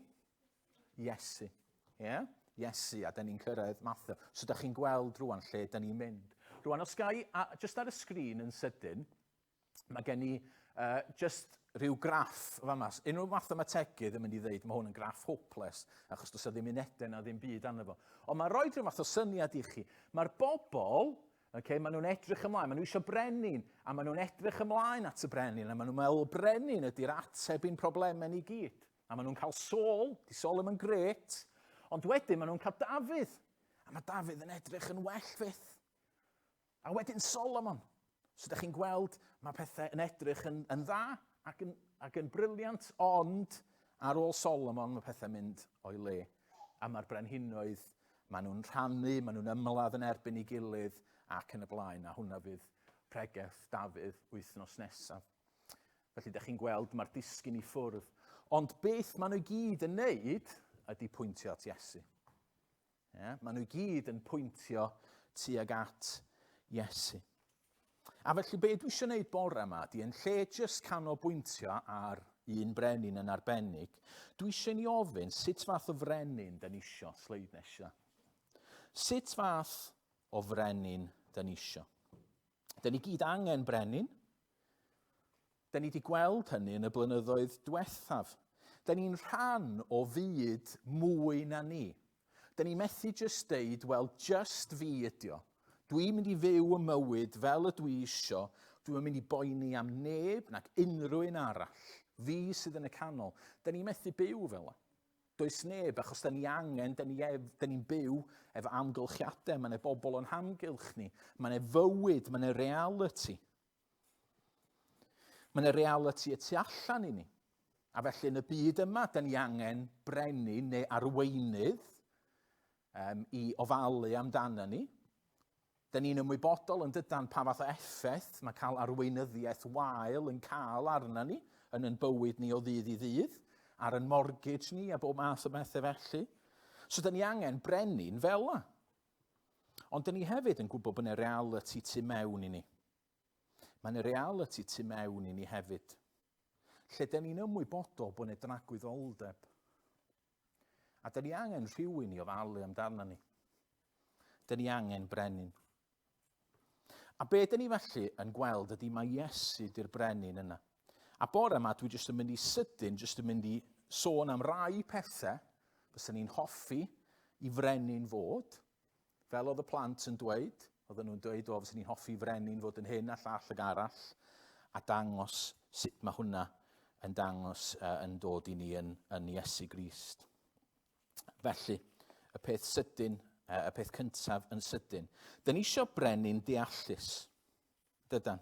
Iesu. Yeah? Iesu, a da ni'n cyrraedd Matthew. So da chi'n gweld rwan lle da ni'n mynd. Rwan, os gai, just ar y sgrin yn sydyn, mae gen i just rhyw graff fama. Unrhyw mathemategydd yn mynd i ddeud, mae hwn yn graff hopeless, achos does ddim unedau na ddim byd arno fo. Ond mae'n rhoi rhyw math o syniad i chi. Mae'r bobl, maen nhw'n edrych ymlaen, maen nhw eisiau brenin, a maen nhw'n edrych ymlaen at y brenin, a maen nhw'n meddwl brenin ydy'r ateb i'n problemau ni gyd. A maen nhw'n cael Saul, di Saul yn gret, ond wedyn maen nhw'n cael Dafydd, a mae Dafydd yn edrych yn well fyth. A wedyn Solomon. So da chi'n gweld, mae pethau yn edrych yn dda ac yn briliant, ond ar ôl Solomon mae pethau mynd o'i le. A mae'r brenhinoedd, maen nhw'n rhannu, maen nhw'n ymladd yn erbyn ei gilydd ac yn y blaen. A hwnna fydd pregeth Dafydd wythnos nesaf. Felly da chi'n gweld, mae'r disgyn i ffwrdd. Ond beth maen nhw gyd yn neud ydy pwyntio at Iesu. Maen nhw gyd yn pwyntio tuag at Iesu. A felly be dwi eisiau gwneud bore yma ydy, yn lle jyst canolbwyntio ar un brenin yn arbennig, dwi eisiau ni ofyn sut fath o frenin da ni isio, sleid nesaf. Sut fath o frenin da ni isio? Da ni gyd angen brenin. Da ni wedi gweld hynny yn y blynyddoedd diwethaf. Da ni'n rhan o fyd mwy na ni. Da ni methu jyst deud, wel, just fi ydi o. Dwi'n mynd i fyw y mywyd fel y dwi isio. Dwi'n mynd i boeni am neb nac unrhyw un arall. Fi sydd yn y canol. Da ni methu byw fel y. Does neb, achos da ni angen, da ni'n byw efo amgylchiadau. Mae yna bobl yn hamgylch ni. Mae yna fywyd, mae yna reality. Mae yna reality y tu allan i ni. A felly yn y byd yma, da ni angen brenin neu arweinydd i ofalu amdano ni. Da ni'n ymwybodol yn dydan pa fath o effaith mae cael arweinyddiaeth wael yn cael arna ni yn ein bywyd ni o ddydd i ddydd, ar yn mortgage ni a bob math o bethau felly. So da ni angen brenin fel yna. Ond da ni hefyd yn gwybod bod yna reality tu mewn i ni. Mae yna reality tu mewn i ni hefyd. Lle da ni'n ymwybodol bod yna dragwyddoldeb. A da ni angen rhywun i ofalu amdano ni. Da ni angen brenin. A be da ni felly yn gweld ydy mae Iesu di'r brenin yna. A bore yma dwi jyst yn mynd i sydyn, jyst yn mynd i sôn am rai pethau fysa ni'n hoffi i frenin fod, fel oedd y plant yn dweud, oedden nhw'n dweud fysa ni'n hoffi frenin fod yn hyn a llall ag arall, a dangos sut mae hwnna yn dangos yn dod i ni yn Iesu Grist. Felly, y peth sydyn, y peth cyntaf yn sydyn. Da ni eisiau brenin deallus. Dydan.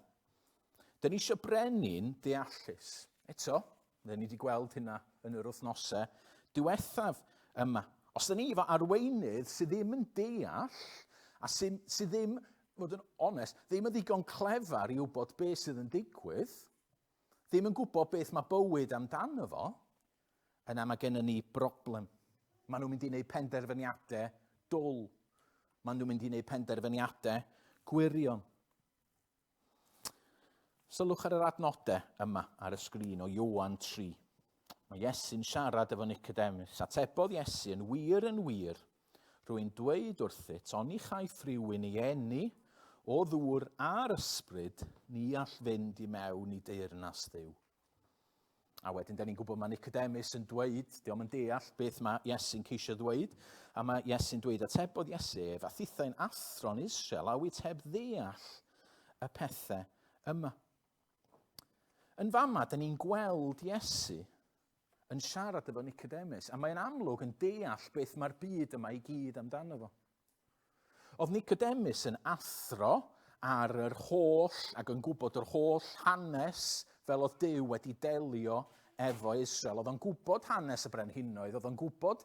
Da ni eisiau brenin deallus. Eto, da ni wedi gweld hynna yn yr wythnosau diwethaf yma. Os da ni efo arweinydd sydd ddim yn deall, a sydd ddim, fod yn onest, ddim yn ddigon clefar i wybod beth sydd yn digwydd, ddim yn gwybod beth mae bywyd amdano fo, yna mae gennym ni broblem. Maen nhw'n mynd i wneud penderfyniadau dwl. Maen nhw'n mynd i wneud penderfyniadau gwirion. Sylwch ar yr adnodau yma ar y sgrin o Ioan 3. Mae Iesu'n siarad efo Nicodemus. Atebodd Iesu yn wir, rwy'n dweud wrthyt, oni chaiff rhywun ei eni o ddŵr a'r ysbryd, ni all fynd i mewn i deyrnas Dduw. A wedyn, da ni'n gwybod mae Nicodemus yn dweud, diolch yn deall beth mae Iesu'n ceisio dweud, a mae Iesu'n dweud, atebodd Iesu, ef athithau'n athro'n Israel, a wyt heb ddeall y pethau yma. Yn fama, da ni'n gweld Iesu yn siarad efo Nicodemus, a mae'n amlwg yn deall beth mae'r byd yma i gyd amdano fo. Oedd Nicodemus yn athro ar yr holl, ac yn gwybod yr holl hanes fel oedd Duw wedi delio efo Israel. Oedd o'n gwybod hanes y brenhinoedd, oedd o'n gwybod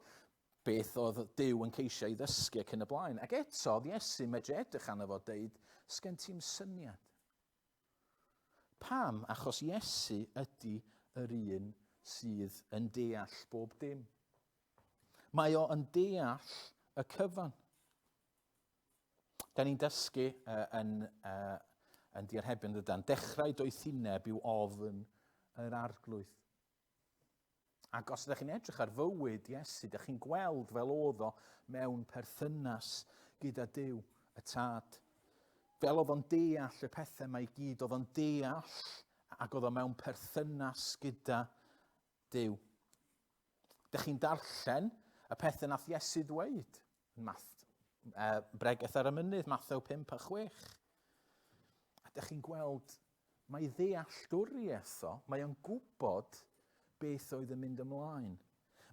beth oedd Duw yn ceisio i ddysgu ac yn y blaen. Ac eto, oedd Iesu medru edrych arno fo deud, sgen ti'n syniad. Pam? Achos Iesu ydy yr un sydd yn deall bob dim. Mae o yn deall y cyfan. Da ni'n dysgu yn dirhebyn dydan. Dechrau doethineb yw ofn yr arglwydd. Ac os ydych chi'n edrych ar fywyd Iesu, ydych chi'n gweld fel oedd o mewn perthynas gyda Duw, y Tad. Fel oedd o'n deall y pethau mae i gyd, oedd o'n deall ac oedd o mewn perthynas gyda Duw. Ydych chi'n darllen y pethau nath Iesu ddweud? Bregeth ar y mynydd, Mathew 5 a 6. Ydych chi'n gweld, mae ddealltwriaeth o, mae o'n gwybod beth oedd yn mynd ymlaen.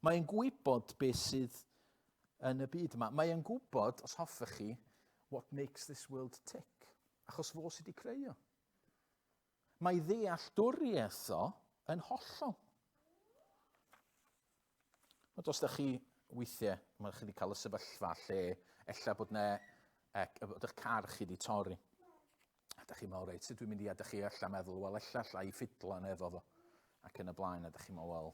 Mae o'n gwybod beth sydd yn y byd yma. Mae o'n gwybod, os hoffech chi, what makes this world tick. Achos fo sydd wedi creu o. Mae ddealltwriaeth o yn hollol. Ond os ydych chi weithiau, mae chi wedi cael y sefyllfa lle ella bod eich car chi wedi torri. Ydych chi'n meddwl, reit, sut dwi'n mynd i ydych chi ella meddwl, wel, ella llai ffidlan efo fo. Ac yn y blaen, ydych chi'n meddwl, wel,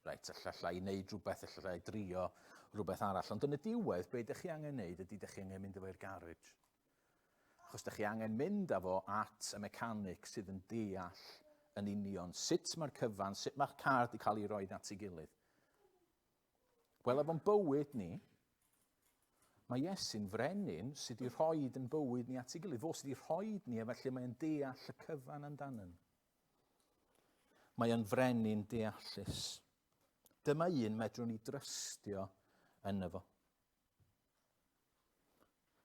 reit, ella i wneud rhywbeth, ella i drio rhywbeth arall. Ond yn y diwedd, be ydych chi angen wneud ydy ydych chi angen mynd efo i'r garage. Achos ydych chi angen mynd efo at y mecanic sydd yn deall yn union sut mae'r cyfan, sut mae'r car wedi cael ei roi at ei gilydd. Wel, efo'n bywyd ni, mae Iesu'n frenin sydd wedi rhoi yn bywyd ni at ei gilydd. Fo sydd wedi rhoi ni, felly mae'n deall y cyfan amdano. Mae yn frenin deallus. Dyma un medrwn ni drystio yno fo.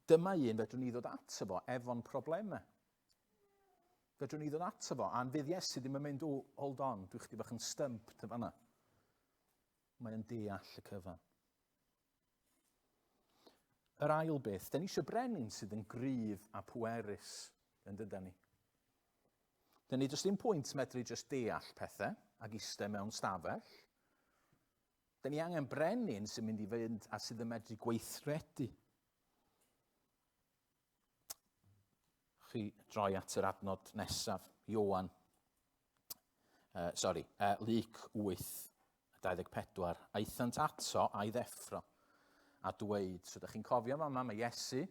Dyma un fedrwn ni ddod ato fo efo'n problemau. Fedrwn ni ddod ato fo, a'n fydd Iesu ddim yn mynd, hold on, dwi'n chdi bach yn stumped y fanna. Mae yn deall y cyfan. Yr ail beth, da ni eisiau brenin sydd yn gryf a pwerus yn dydyn ni. Da ni jyst un pwynt medru jyst deall pethau ac eistedd mewn stafell. Da ni angen brenin sy'n mynd i fynd a sydd yn medru gweithredu. Chi droi at yr adnod nesaf, Ioan. Luc 8:24. Aethant ato a'i ddeffro a dweud. So, da chi'n cofio fama, mae Iesu,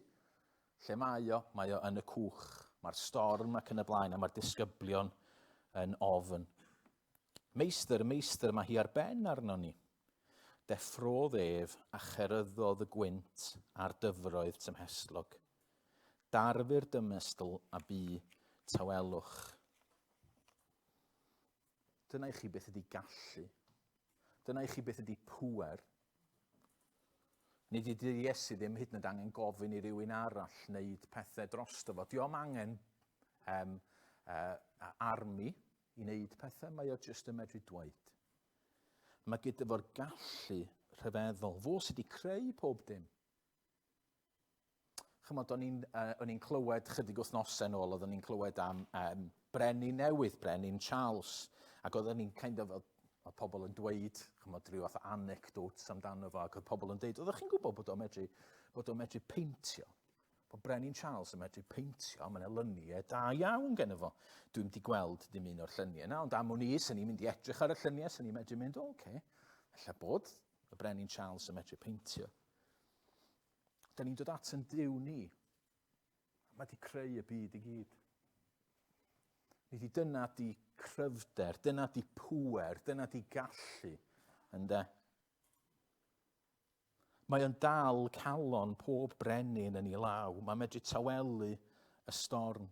lle mae o yn y cwch. Mae'r storm ac yn y blaen, a mae'r disgyblion yn ofn. Meistr, mae hi ar ben arno ni. Deffrodd ef a cheryddodd y gwynt a'r dyfroedd tymhestlog. Darfur dymestl a bu tawelwch. Dyna i chi beth ydy gallu. Dyna i chi beth ydy pŵer. Nid ydy Iesu ddim hyd yn oed angen gofyn i rywun arall wneud pethau drosto fo. Diom angen armi i wneud pethau, mae o jyst yn medru dweud. Mae gyda fo'r gallu rhyfeddol. Fo sydd wedi creu pob dim. Chymod, o'n i'n clywed chydig wythnosau nôl, oeddwn i'n clywed am brenin newydd, brenin Charles. Ac oedden ni'n o pobl yn dweud, chymod, rhyw fath anecdotes amdano fo, ac oedd pobl yn dweud, oeddech chi'n gwybod bod o'n medru peintio? Bod brenin Charles yn medru peintio, mae'n lyniau da iawn gen fo. Dwi'n wedi gweld dim un o'r lluniau yna, ond am o'n i, sy'n ni'n mynd i edrych ar y lluniau, sy'n ni'n medru mynd, oce, ella bod y brenin Charles yn medru peintio. Da ni'n dod at yn Duw ni. Mae wedi creu y byd i gyd. Dyna di cryfder, dyna di pŵer, dyna di gallu. Ynde? Mae o'n dal calon pob brenin yn ei law. Mae'n medru tawelu y storm.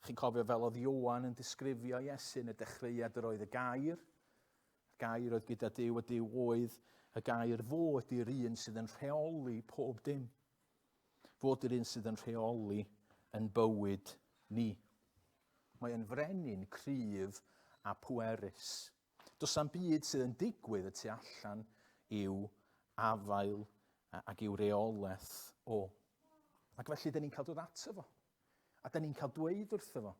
Chi'n cofio fel oedd Ioan yn disgrifio Iesu yn y dechreuad yr oedd y gair. Y gair oedd gyda Duw, y Duw oedd y gair fod i'r un sydd yn rheoli pob dim. Fod i'r un sydd yn rheoli yn bywyd ni. Mae yn frenin cryf a pwerus. Does am byd sydd yn digwydd y tu allan i'w afael ac i'w reolaeth o. Ac felly, dyn ni'n cael dod ato fo. A dyn ni'n cael dweud wrtho fo.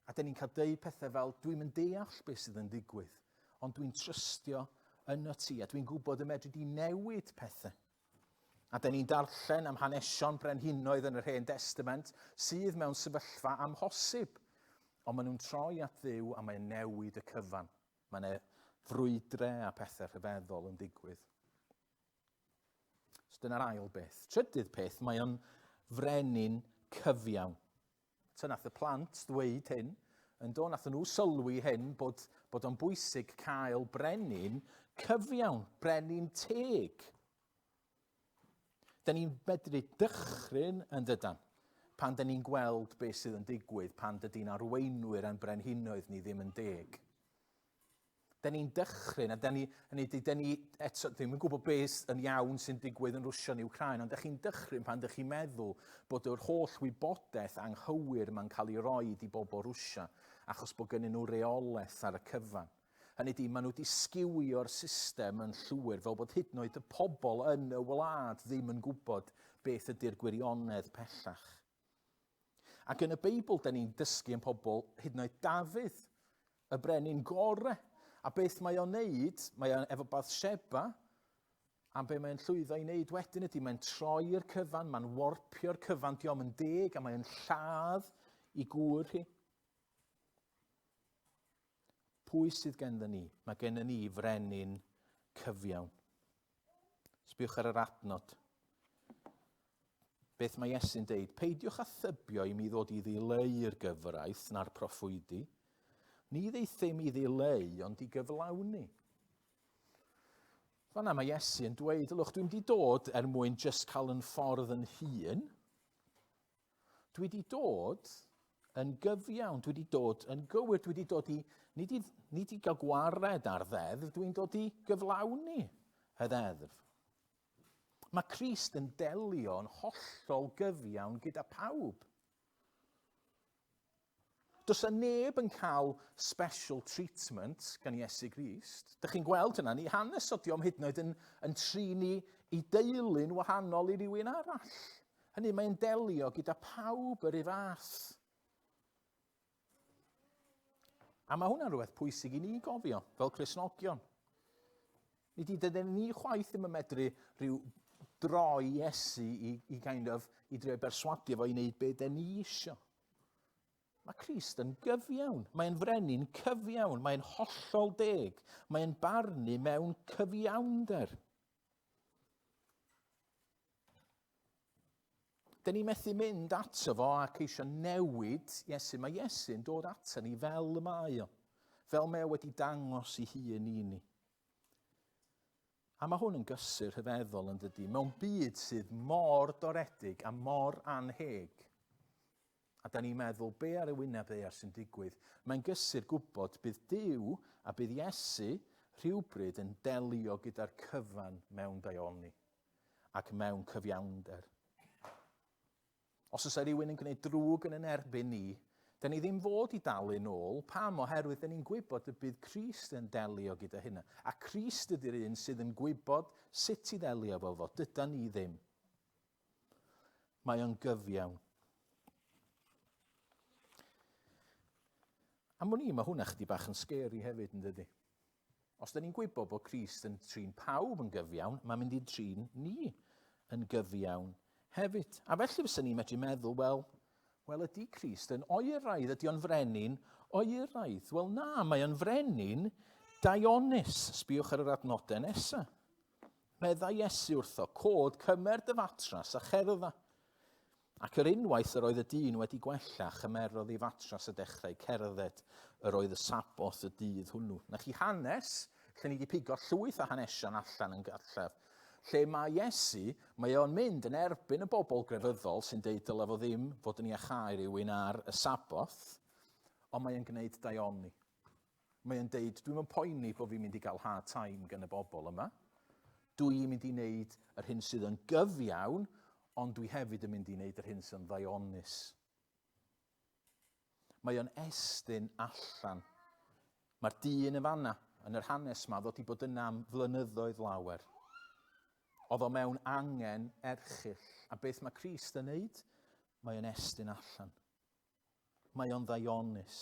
A dyn ni'n cael dweud pethau fel, dwi'n yn deall beth sydd yn digwydd, ond dwi'n trystio yn y ti, a dwi'n gwybod y medru di newid pethau. A dyn ni'n darllen am hanesion brenhinoedd yn yr Hen Testament sydd mewn sefyllfa amhosib. Ond maen nhw'n troi at Dduw a mae'n newid y cyfan. Mae'n frwydrau a pethau rhyfeddol yn digwydd. So dyna'r ail beth. Trydydd peth, mae o'n frenin cyfiawn. So nath y plant ddweud hyn, nath nhw sylwi hyn bod o'n bwysig cael brenin cyfiawn, brenin teg. Da ni'n medru dychryn yn dydan. Pan da ni'n gweld beth sydd yn digwydd, pan dydy'n arweinwyr a'n brenhinoedd ni ddim yn deg. Da ni'n dychryn, a da ni eto, ddim yn gwybod beth yn iawn sy'n digwydd yn Rwsia yn Wcrain, ond da chi'n dychryn pan da chi'n meddwl bod yr holl wybodaeth anghywir mae'n cael ei roi i bobl Rwsia, achos bod gennyn nhw reolaeth ar y cyfan. Hynny ydi, maen nhw wedi sgiwio'r system yn llwyr, fel bod hyd yn oed y pobl yn y wlad ddim yn gwybod beth ydy'r gwirionedd pellach. Ac yn y Beibl, da ni'n dysgu yn pobl hyd yn oed Dafydd, y brenin gore. A beth mae o'n neud, mae o'n efo Bathsheba, a be mae'n llwyddo i wneud wedyn ydy, mae'n troi'r cyfan, mae'n warpio'r cyfan, diom yn deg, a mae'n lladd i gŵr hi. Pwy sydd genda ni? Mae genda ni frenin cyfiawn. Sbiwch ar yr adnod. Beth mae Iesu'n deud, peidiwch â thybio i mi ddod i ddileu'r gyfraith na'r proffwydi, ni ddeithim i ddileu, ond i gyflawni. Fan'na mae Iesu yn dweud, ylwch, dwi'n di dod mwyn just cael yn ffordd yn hun. Dwi di dod yn gyfiawn, dwi di dod yn gywir, dwi di dod i, ni di gael gwared ar ddeddf, dwi'n dod i gyflawni y ddeddf. Mae Crist yn delio yn hollol gyfiawn gyda pawb. Does y neb yn cael special treatment gan Iesu Grist. Dych chi'n gweld hynna, ni hanes o diom hyd yn oed yn trini i deulu'n wahanol i rywun arall. Hynny, mae'n delio gyda pawb yr un fath. A mae hwnna'n rhywbeth pwysig i ni gofio, fel Cristnogion. Dydyn ni chwaith ddim yn medru rhyw droi Iesu i drio berswadio fo i wneud beth ni isio. Mae Crist yn gyfiawn. Mae'n frenin cyfiawn. Mae'n hollol deg. Mae'n barnu mewn cyfiawnder. Da ni methu mynd ato fo ac eisiau newid Iesu. Mae Iesu'n dod ato ni fel y mae o. Fel mae wedi dangos i hun i ni. A mae hwn yn gysur rhyfeddol yn dydy. Mewn byd sydd mor doredig a mor anheg. A da ni'n meddwl, be ar y wyneb sy'n digwydd? Mae'n gysur gwybod bydd Duw a bydd Iesu rhywbryd yn delio gyda'r cyfan mewn daioni ac mewn cyfiawnder. Os oes rhywun yn gwneud drwg yn erbyn ni, da ni ddim fod i dalu nôl, pam oherwydd da ni'n gwybod y bydd Crist yn delio gyda hynna. A Crist ydy'r un sydd yn gwybod sut i delio efo fo. Dyda ni ddim. Mae o'n gyfiawn. Am o'n i, mae hwnna chdi bach yn scary hefyd yn dydi. Os da ni'n gwybod bod Crist yn trin pawb yn gyfiawn, mae'n mynd i trin ni yn gyfiawn hefyd. A felly fysa ni'n medru meddwl, wel ydy Crist yn oeraidd, ydy o'n frenin oeraidd? Wel na, mae o'n frenin Dionis. Sbiwch ar yr adnodau nesaf. Medda Iesu wrtho, cod, cymer dy fatras a cherdda. Ac yr unwaith yr oedd y dyn wedi gwella, chymerodd ei fatras y dechrau cerdded yr oedd y saboth y dydd hwnnw. Na chi hanes, lle ni wedi pigo llwyth o hanesion allan yn gallaf, lle mae Iesu, mae o'n mynd yn erbyn y bobl grefyddol sy'n deud dyle fo ddim fod yn iachau rhywun ar y saboth, ond mae o'n gwneud daioni. Mae o'n deud, dwi'n yn poeni bod fi'n mynd i gael hard time gan y bobl yma. Dwi'n mynd i wneud yr hyn sydd yn gyfiawn, ond dwi hefyd yn mynd i wneud yr hyn sy'n ddionis. Mae o'n estyn allan. Mae'r dyn yn fanna, yn yr hanes yma, ddod i bod yna am flynyddoedd lawer. Oedd o mewn angen erchyll. A beth mae Crist yn wneud? Mae o'n estyn allan. Mae o'n ddionis.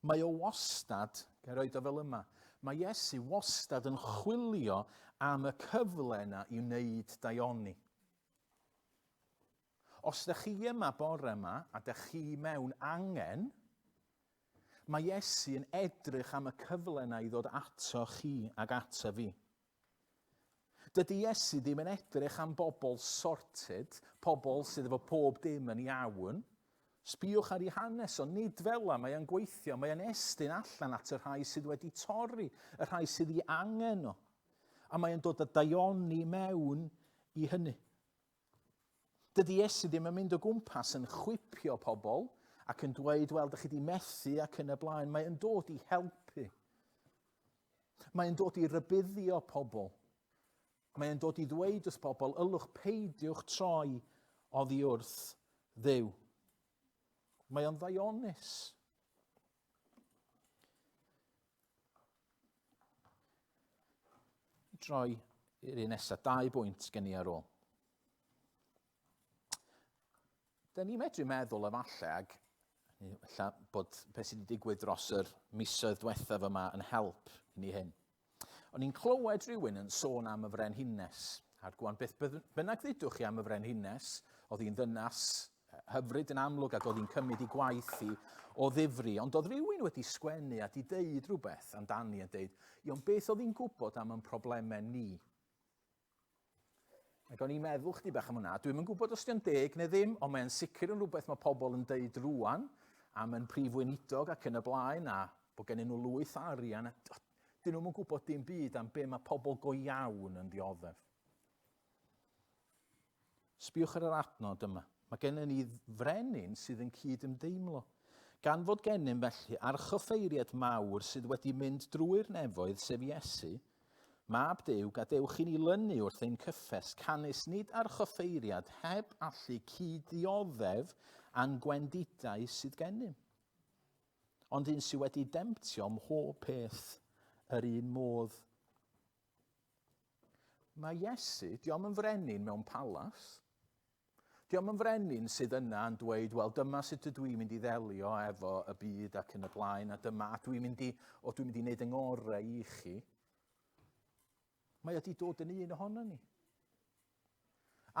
Mae o wastad, gael roed o fel yma, mae Iesu wastad yn chwilio am y cyfle yna i wneud daioni. Os ydych chi yma bore yma a ydych chi mewn angen, mae Iesu yn edrych am y cyfle yna i ddod ato chi ag ato fi. Dydy Iesu ddim yn edrych am bobl sorted, pobl sydd efo pob dim yn iawn. Sbiwch ar ei hanes o, nid fel mae o'n gweithio, mae o'n estyn allan at y rhai sydd wedi torri, y rhai sydd i angen o. A mae o'n dod â daioni mewn i hynny. Dydy Iesu ddim yn mynd o gwmpas yn chwipio pobl ac yn dweud, wel, dych chi wedi methu ac yn y blaen. Mae o'n dod i helpu. Mae o'n dod i rybuddio pobl. Mae o'n dod i ddweud wrth pobl, ylwch peidiwch troi oddi wrth Dduw. Mae o'n ddionis. Droi i'r un nesaf, 2 bwynt gen i ar ôl. Da ni medru meddwl efallai, ag bod beth sydd wedi digwydd dros yr misoedd diwethaf yma yn help i ni hyn. O'n i'n clywed rhywun yn sôn am y frenhines. A'r gwan beth bynnag ddudwch chi am y frenhines, oedd hi'n ddynas hyfryd yn amlwg ac oedd hi'n cymryd i gwaith hi o ddifri. Ond oedd rhywun wedi sgwennu a di deud rhywbeth amdani a deud, Ion, beth oedd hi'n gwybod am yn problemau ni? Ac o'n i'n meddwl chdi bach am hwnna. Dwi'n yn gwybod os di'n deg neu ddim, ond mae'n sicr yn rhywbeth mae pobl yn deud rwan am yn prif weinidog ac yn y blaen a bod gen nhw lwyth arian. Dyn nhw'n gwybod dim byd am be mae pobl go iawn yn dioddef. Sbiwch ar yr adnod yma. Mae gennym ni frenin sydd yn cyd-ymdeimlo. Gan fod gennym felly archoffeiriad mawr sydd wedi mynd drwy'r nefoedd sef Iesu, mab Duw gadewch i ni lynu wrth ein cyffes, canys nid archoffeiriad heb allu cyd-dioddef a'n gwendidau sydd gennym. Ond un sydd wedi demptio mhob peth yr un modd. Mae Iesu, diom yn frenin mewn palas. Diom yn frenin sydd yna yn dweud, wel, dyma sut ydw i'n mynd i ddelio efo y byd ac yn y blaen, a dyma, dwi'n mynd i wneud yng ngorau i chi. Mae wedi dod yn un ohono ni.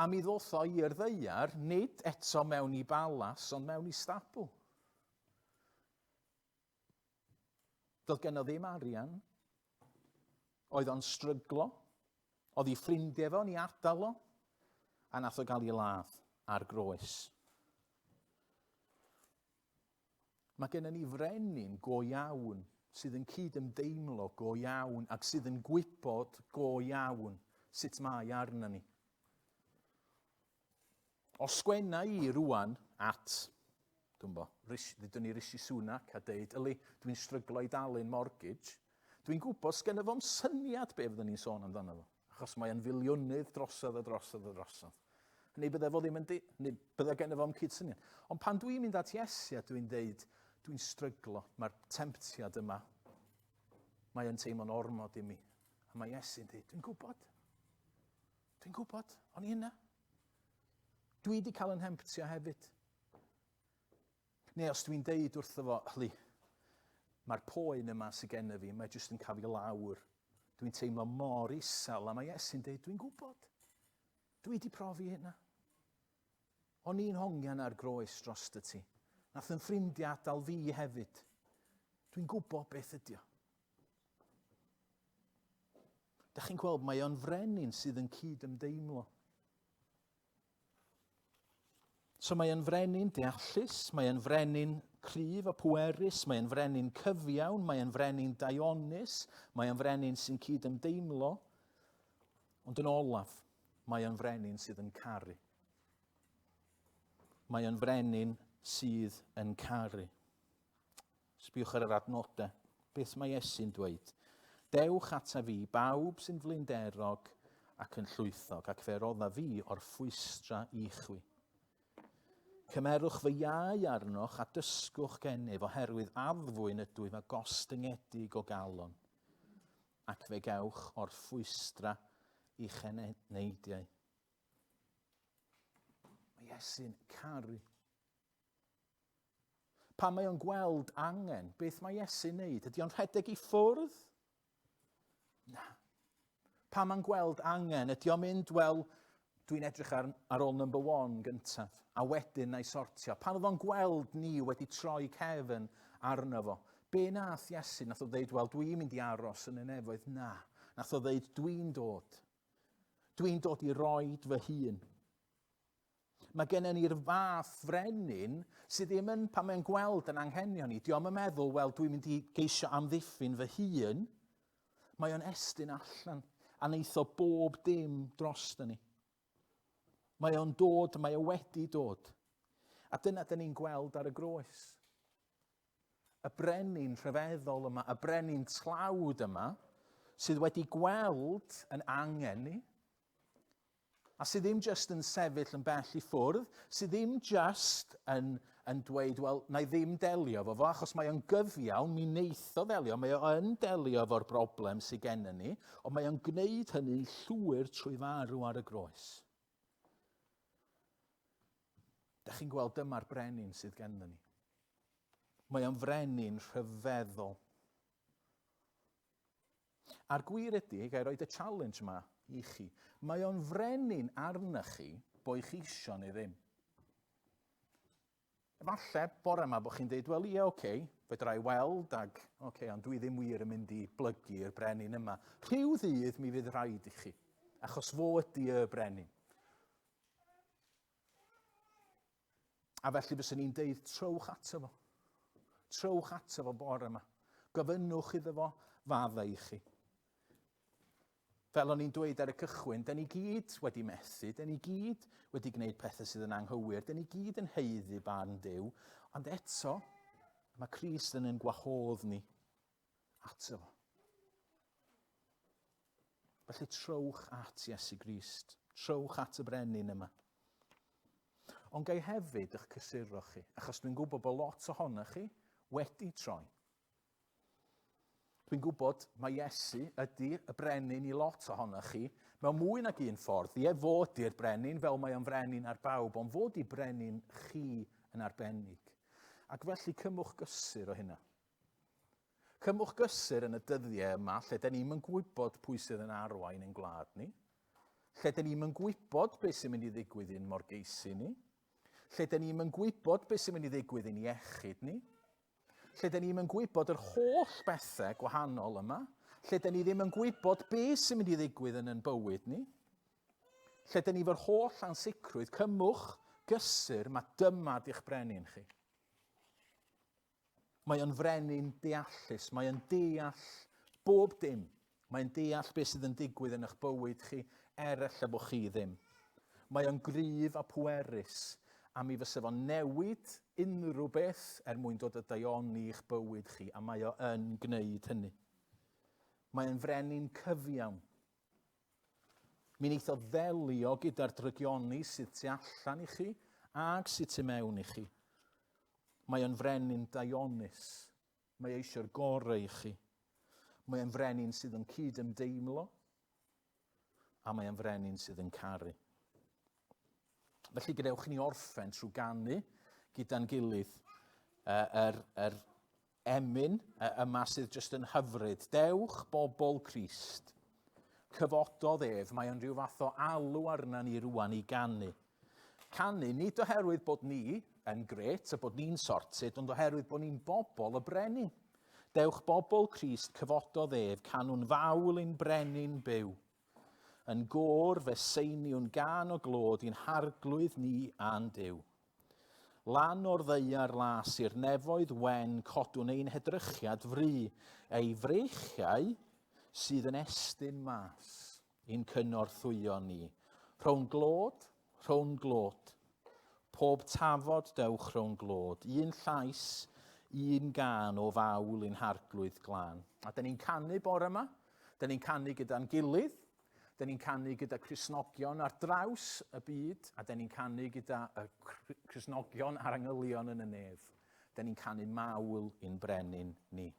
A mi ddoth o i'r ddeiar, nid eto mewn i balas, ond mewn i stabl. Doedd gen o ddim arian. Oedd o'n stryglo. Oedd ei ffrindiau fo'n i ardal o. A nath o gael ei ladd ar groes. Mae gennym ni frenin go iawn sydd yn cyd-ymdeimlo go iawn ac sydd yn gwybod go iawn sut mae arna ni. Os sgwenna i rwan at, ddydwn ni Rishi Sunak a deud, yli, dwi'n stryglo i dalu'n mortgage, dwi'n gwybod sgenna fo'm syniad be fyddwn ni'n sôn amdano fo, achos mae'n filiwnydd drosodd. Neu bydde fo ddim yn neu bydde genna fo'm cyd-syniad. Ond pan dwi'n mynd at Iesu a dwi'n deud, dwi'n stryglo, mae'r temptiad yma, mae'n teimlo'n ormod i mi. A mae Iesu'n deud, dwi'n gwybod, o'n i yna. Dwi wedi cael yn hemptio hefyd. Neu os dwi'n deud wrtho fo, hli, mae'r poen yma sydd gennym fi, mae jyst yn cael ei lawr. Dwi'n teimlo mor isel, a mae Iesu'n deud, dwi'n gwybod. Dwi wedi profi hynna. O'n i'n hongian ar groes dros dy ti. Nath yn ffrindiau adael fi hefyd. Dwi'n gwybod beth ydy o. Dach chi'n gweld, mae o'n frenin sydd yn cydymdeimlo. So mae o'n frenin deallus, mae o'n frenin cryf a pwerus, mae o'n frenin cyfiawn, mae o'n frenin daionus, mae o'n frenin sy'n cydymdeimlo. Ond yn olaf, mae o'n frenin sydd yn caru. Mae o'n frenin sydd yn caru. Sbiwch ar yr adnodau. Beth mae Iesu'n dweud? Dewch ata fi, bawb sy'n flinderog ac yn llwythog, ac fe rodda fi o'r ffwystra i chwi. Cymerwch fy iau arnoch a dysgwch gennyf oherwydd addfwyn ydw i, mae gostyngedig o galon, ac fe gewch o'r ffwystra i cheneidiau. Mae Iesu'n caru. Pan mae o'n gweld angen, beth mae Iesu'n neud? Ydy o'n rhedeg i ffwrdd? Na. Pan mae'n gweld angen, ydy o'n mynd, wel, dwi'n edrych ar ôl number 1 gyntaf, a wedyn na'i sortio. Pan oedd o'n gweld ni wedi troi cefn arno fo, be nath Iesu? Nath o ddeud, wel, dwi'n mynd i aros yn y nefoedd? Na. Nath o ddeud, dwi'n dod. Dwi'n dod i roed fy hun. Mae gennym ni'r fath frenin sydd ddim yn, pan mae'n gweld yn anghenion ni, diolch yn meddwl, wel, dwi'n mynd i geisio amddiffyn fy hun. Mae o'n estyn allan, a neitho bob dim drosto ni. Mae o'n dod, mae o wedi dod. A dyna dyn ni'n gweld ar y groes. Y brenin rhyfeddol yma, y brenin tlawd yma, sydd wedi gweld yn angen ni, a sydd ddim just yn sefyll yn bell i ffwrdd, sydd ddim just yn dweud, wel, na i ddim delio fo, achos mae o'n gyfiawn, mi neitho ddelio, mae o'n delio fo'r broblem sydd gennym ni, ond mae o'n gwneud hynny llwyr trwy farw ar y groes. Dach chi'n gweld dyma'r brenin sydd gennym ni. Mae o'n frenin rhyfeddol. A'r gwir ydy, gai roed y challenge yma i chi, mae o'n frenin arnych chi bo' chi isio neu ddim. Falle bore yma bod chi'n dweud, wel, ie, oce, fedra i weld, ond dwi ddim wir yn mynd i blygu'r brenin yma. Rhyw ddydd mi fydd rhaid i chi, achos fo ydy y brenin. A felly fyswn ni'n deud, trowch ato fo. Trowch ato fo bore yma. Gofynnwch iddo fo faddau i chi. Fel o'n i'n dweud ar y cychwyn, da ni gyd wedi methu, da ni gyd wedi gwneud pethau sydd yn anghywir, da ni gyd yn heiddi barn Duw, ond eto, mae Crist yn gwahodd ni ato fo. Felly trowch at Iesu Grist, trowch at y brenin yma. Ond gai hefyd eich cysuro chi, achos dwi'n gwybod bod lot ohonoch chi wedi troi. Dwi'n gwybod mae Iesu ydy y brenin i lot ohonoch chi, mewn mwy nag un ffordd. Ie, fo ydy'r brenin, fel mae o'n frenin ar bawb, ond fo ydy brenin chi yn arbennig. Ac felly cymwch gysur o hynna. Cymwch gysur yn y dyddiau yma, lle da ni'n gwybod pwy sydd yn arwain yn gwlad ni, lle da ni'n gwybod beth sy'n mynd i ddigwydd i'n morgeisu ni, lle da ni'n gwybod beth sy'n mynd i ddigwydd i'n iechyd ni, lle da ni'n gwybod yr holl bethau gwahanol yma, lle da ni ddim yn gwybod beth sy'n mynd i ddigwydd yn bywyd ni, lle da ni fo'r holl ansicrwydd, cymwch gysur, mae dyma di'ch brenin chi. Mae o'n frenin deallus, mae o'n deall bob dim. Mae o'n deall beth sydd yn digwydd yn eich bywyd chi, ella bod chi ddim. Mae o'n gryf a pwerus, a mi fysa fo'n newid unrhyw beth mwyn dod y daioni i'ch bywyd chi, a mae o yn gwneud hynny. Mae o'n frenin cyfiawn. Mi neith o ddelio gyda'r drygioni sydd tu allan i chi ac sydd tu mewn i chi. Mae o'n frenin daionus. Mae eisiau'r gorau i chi. Mae o'n frenin sydd yn cydymdeimlo, a mae o'n frenin sydd yn caru. Felly gadewch ni orffen trwy ganu gyda'n gilydd emyn yma sydd jyst yn hyfryd. Dewch bobl Crist. Cyfododd ef, mae o'n rhyw fath o alw arna ni rwan i ganu. Canu nid oherwydd bod ni yn gret a bod ni'n sortid, ond oherwydd bod ni'n bobl y brenin. Dewch bobl Crist, cyfododd ef, canwn fawl i'n brenin byw. Yn gór fe seiniwn gan o glod i'n harglwydd ni a'n Duw. Lan o'r ddeiar las i'r nefoedd wen codwn ein hedrychiad fri, ei freichiau sydd yn estyn mas, i'n cynorthwyo ni. Rhwng glod, pob tafod dewch rhwng glod, un llais, un gan o fawl i'n harglwydd glân. A dyn ni'n canu bore yma, dyn ni'n canu gyda'n gilydd, dyn ni'n canu gyda Cristnogion ar draws y byd, a dyn ni'n canu gyda y Cristnogion a'r angylion yn y nef. Dyn ni'n canu mawl i'n brenin ni.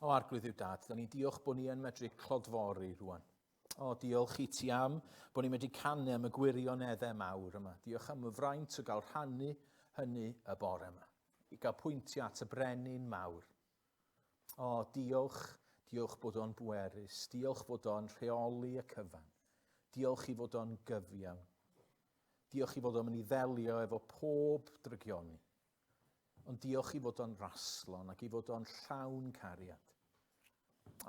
O arglwydd i'w dad, da ni'n diolch bod ni yn medru clodfori rwan. O, diolch i ti am bod ni'n medru canu am y gwirioneddau mawr yma. Diolch am y fraint o gael rhannu hynny y bore yma. I gael pwyntio at y brenin mawr. O, diolch bod o'n bwerus. Diolch bod o'n rheoli y cyfan. Diolch i fod o'n gyfiawn. Diolch i fod o'n mynd i ddelio efo pob drygioni. Ond diolch i fod o'n raslon ac i fod o'n llawn cariad.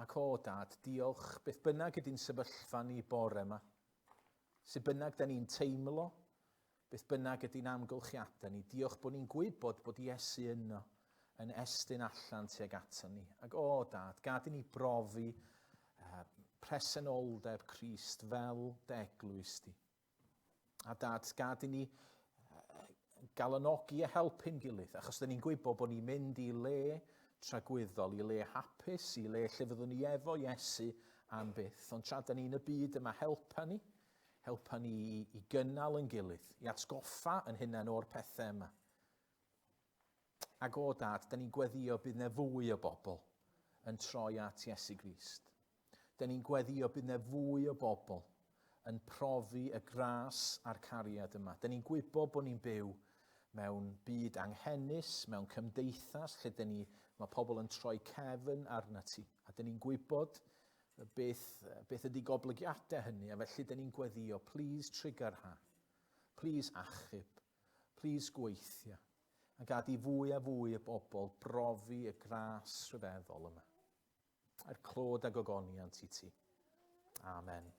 Ac o dad, diolch beth bynnag ydy'n sefyllfa ni bore yma. Sut bynnag da ni'n teimlo, beth bynnag ydy'n amgylchiadau ni. Diolch bod ni'n gwybod bod Iesu yno yn estyn allan tuag ato ni. Ac Dad, gad i ni brofi presenoldeb Crist fel deglwys di. A Dad, gad i ni galanogi a helpu'n gilydd, achos da ni'n gwybod bod ni'n mynd i le tragwyddol, i le hapus, i le lle fyddwn ni efo Iesu am byth. Ond tra da ni'n y byd yma, helpa ni i gynnal yn gilydd, i atgoffa yn hunain o'r pethau yma. Ac Dad, da ni'n gweddio bydd ne fwy o bobl yn troi at Iesu Grist. Da ni'n gweddio bydd ne fwy o bobl yn profi y gras a'r cariad yma. Da ni'n gwybod bod ni'n byw mewn byd anghennus, mewn cymdeithas, lle mae pobl yn troi cefn arna ti. A da ni'n gwybod beth ydy goblygiadau hynny, a felly da ni'n gweddio, please triggerha, please achub, please gweithio, a gad i fwy a fwy o bobl brofi y gras rhyfeddol yma. A'r clod a gogoniant i ti. Amen.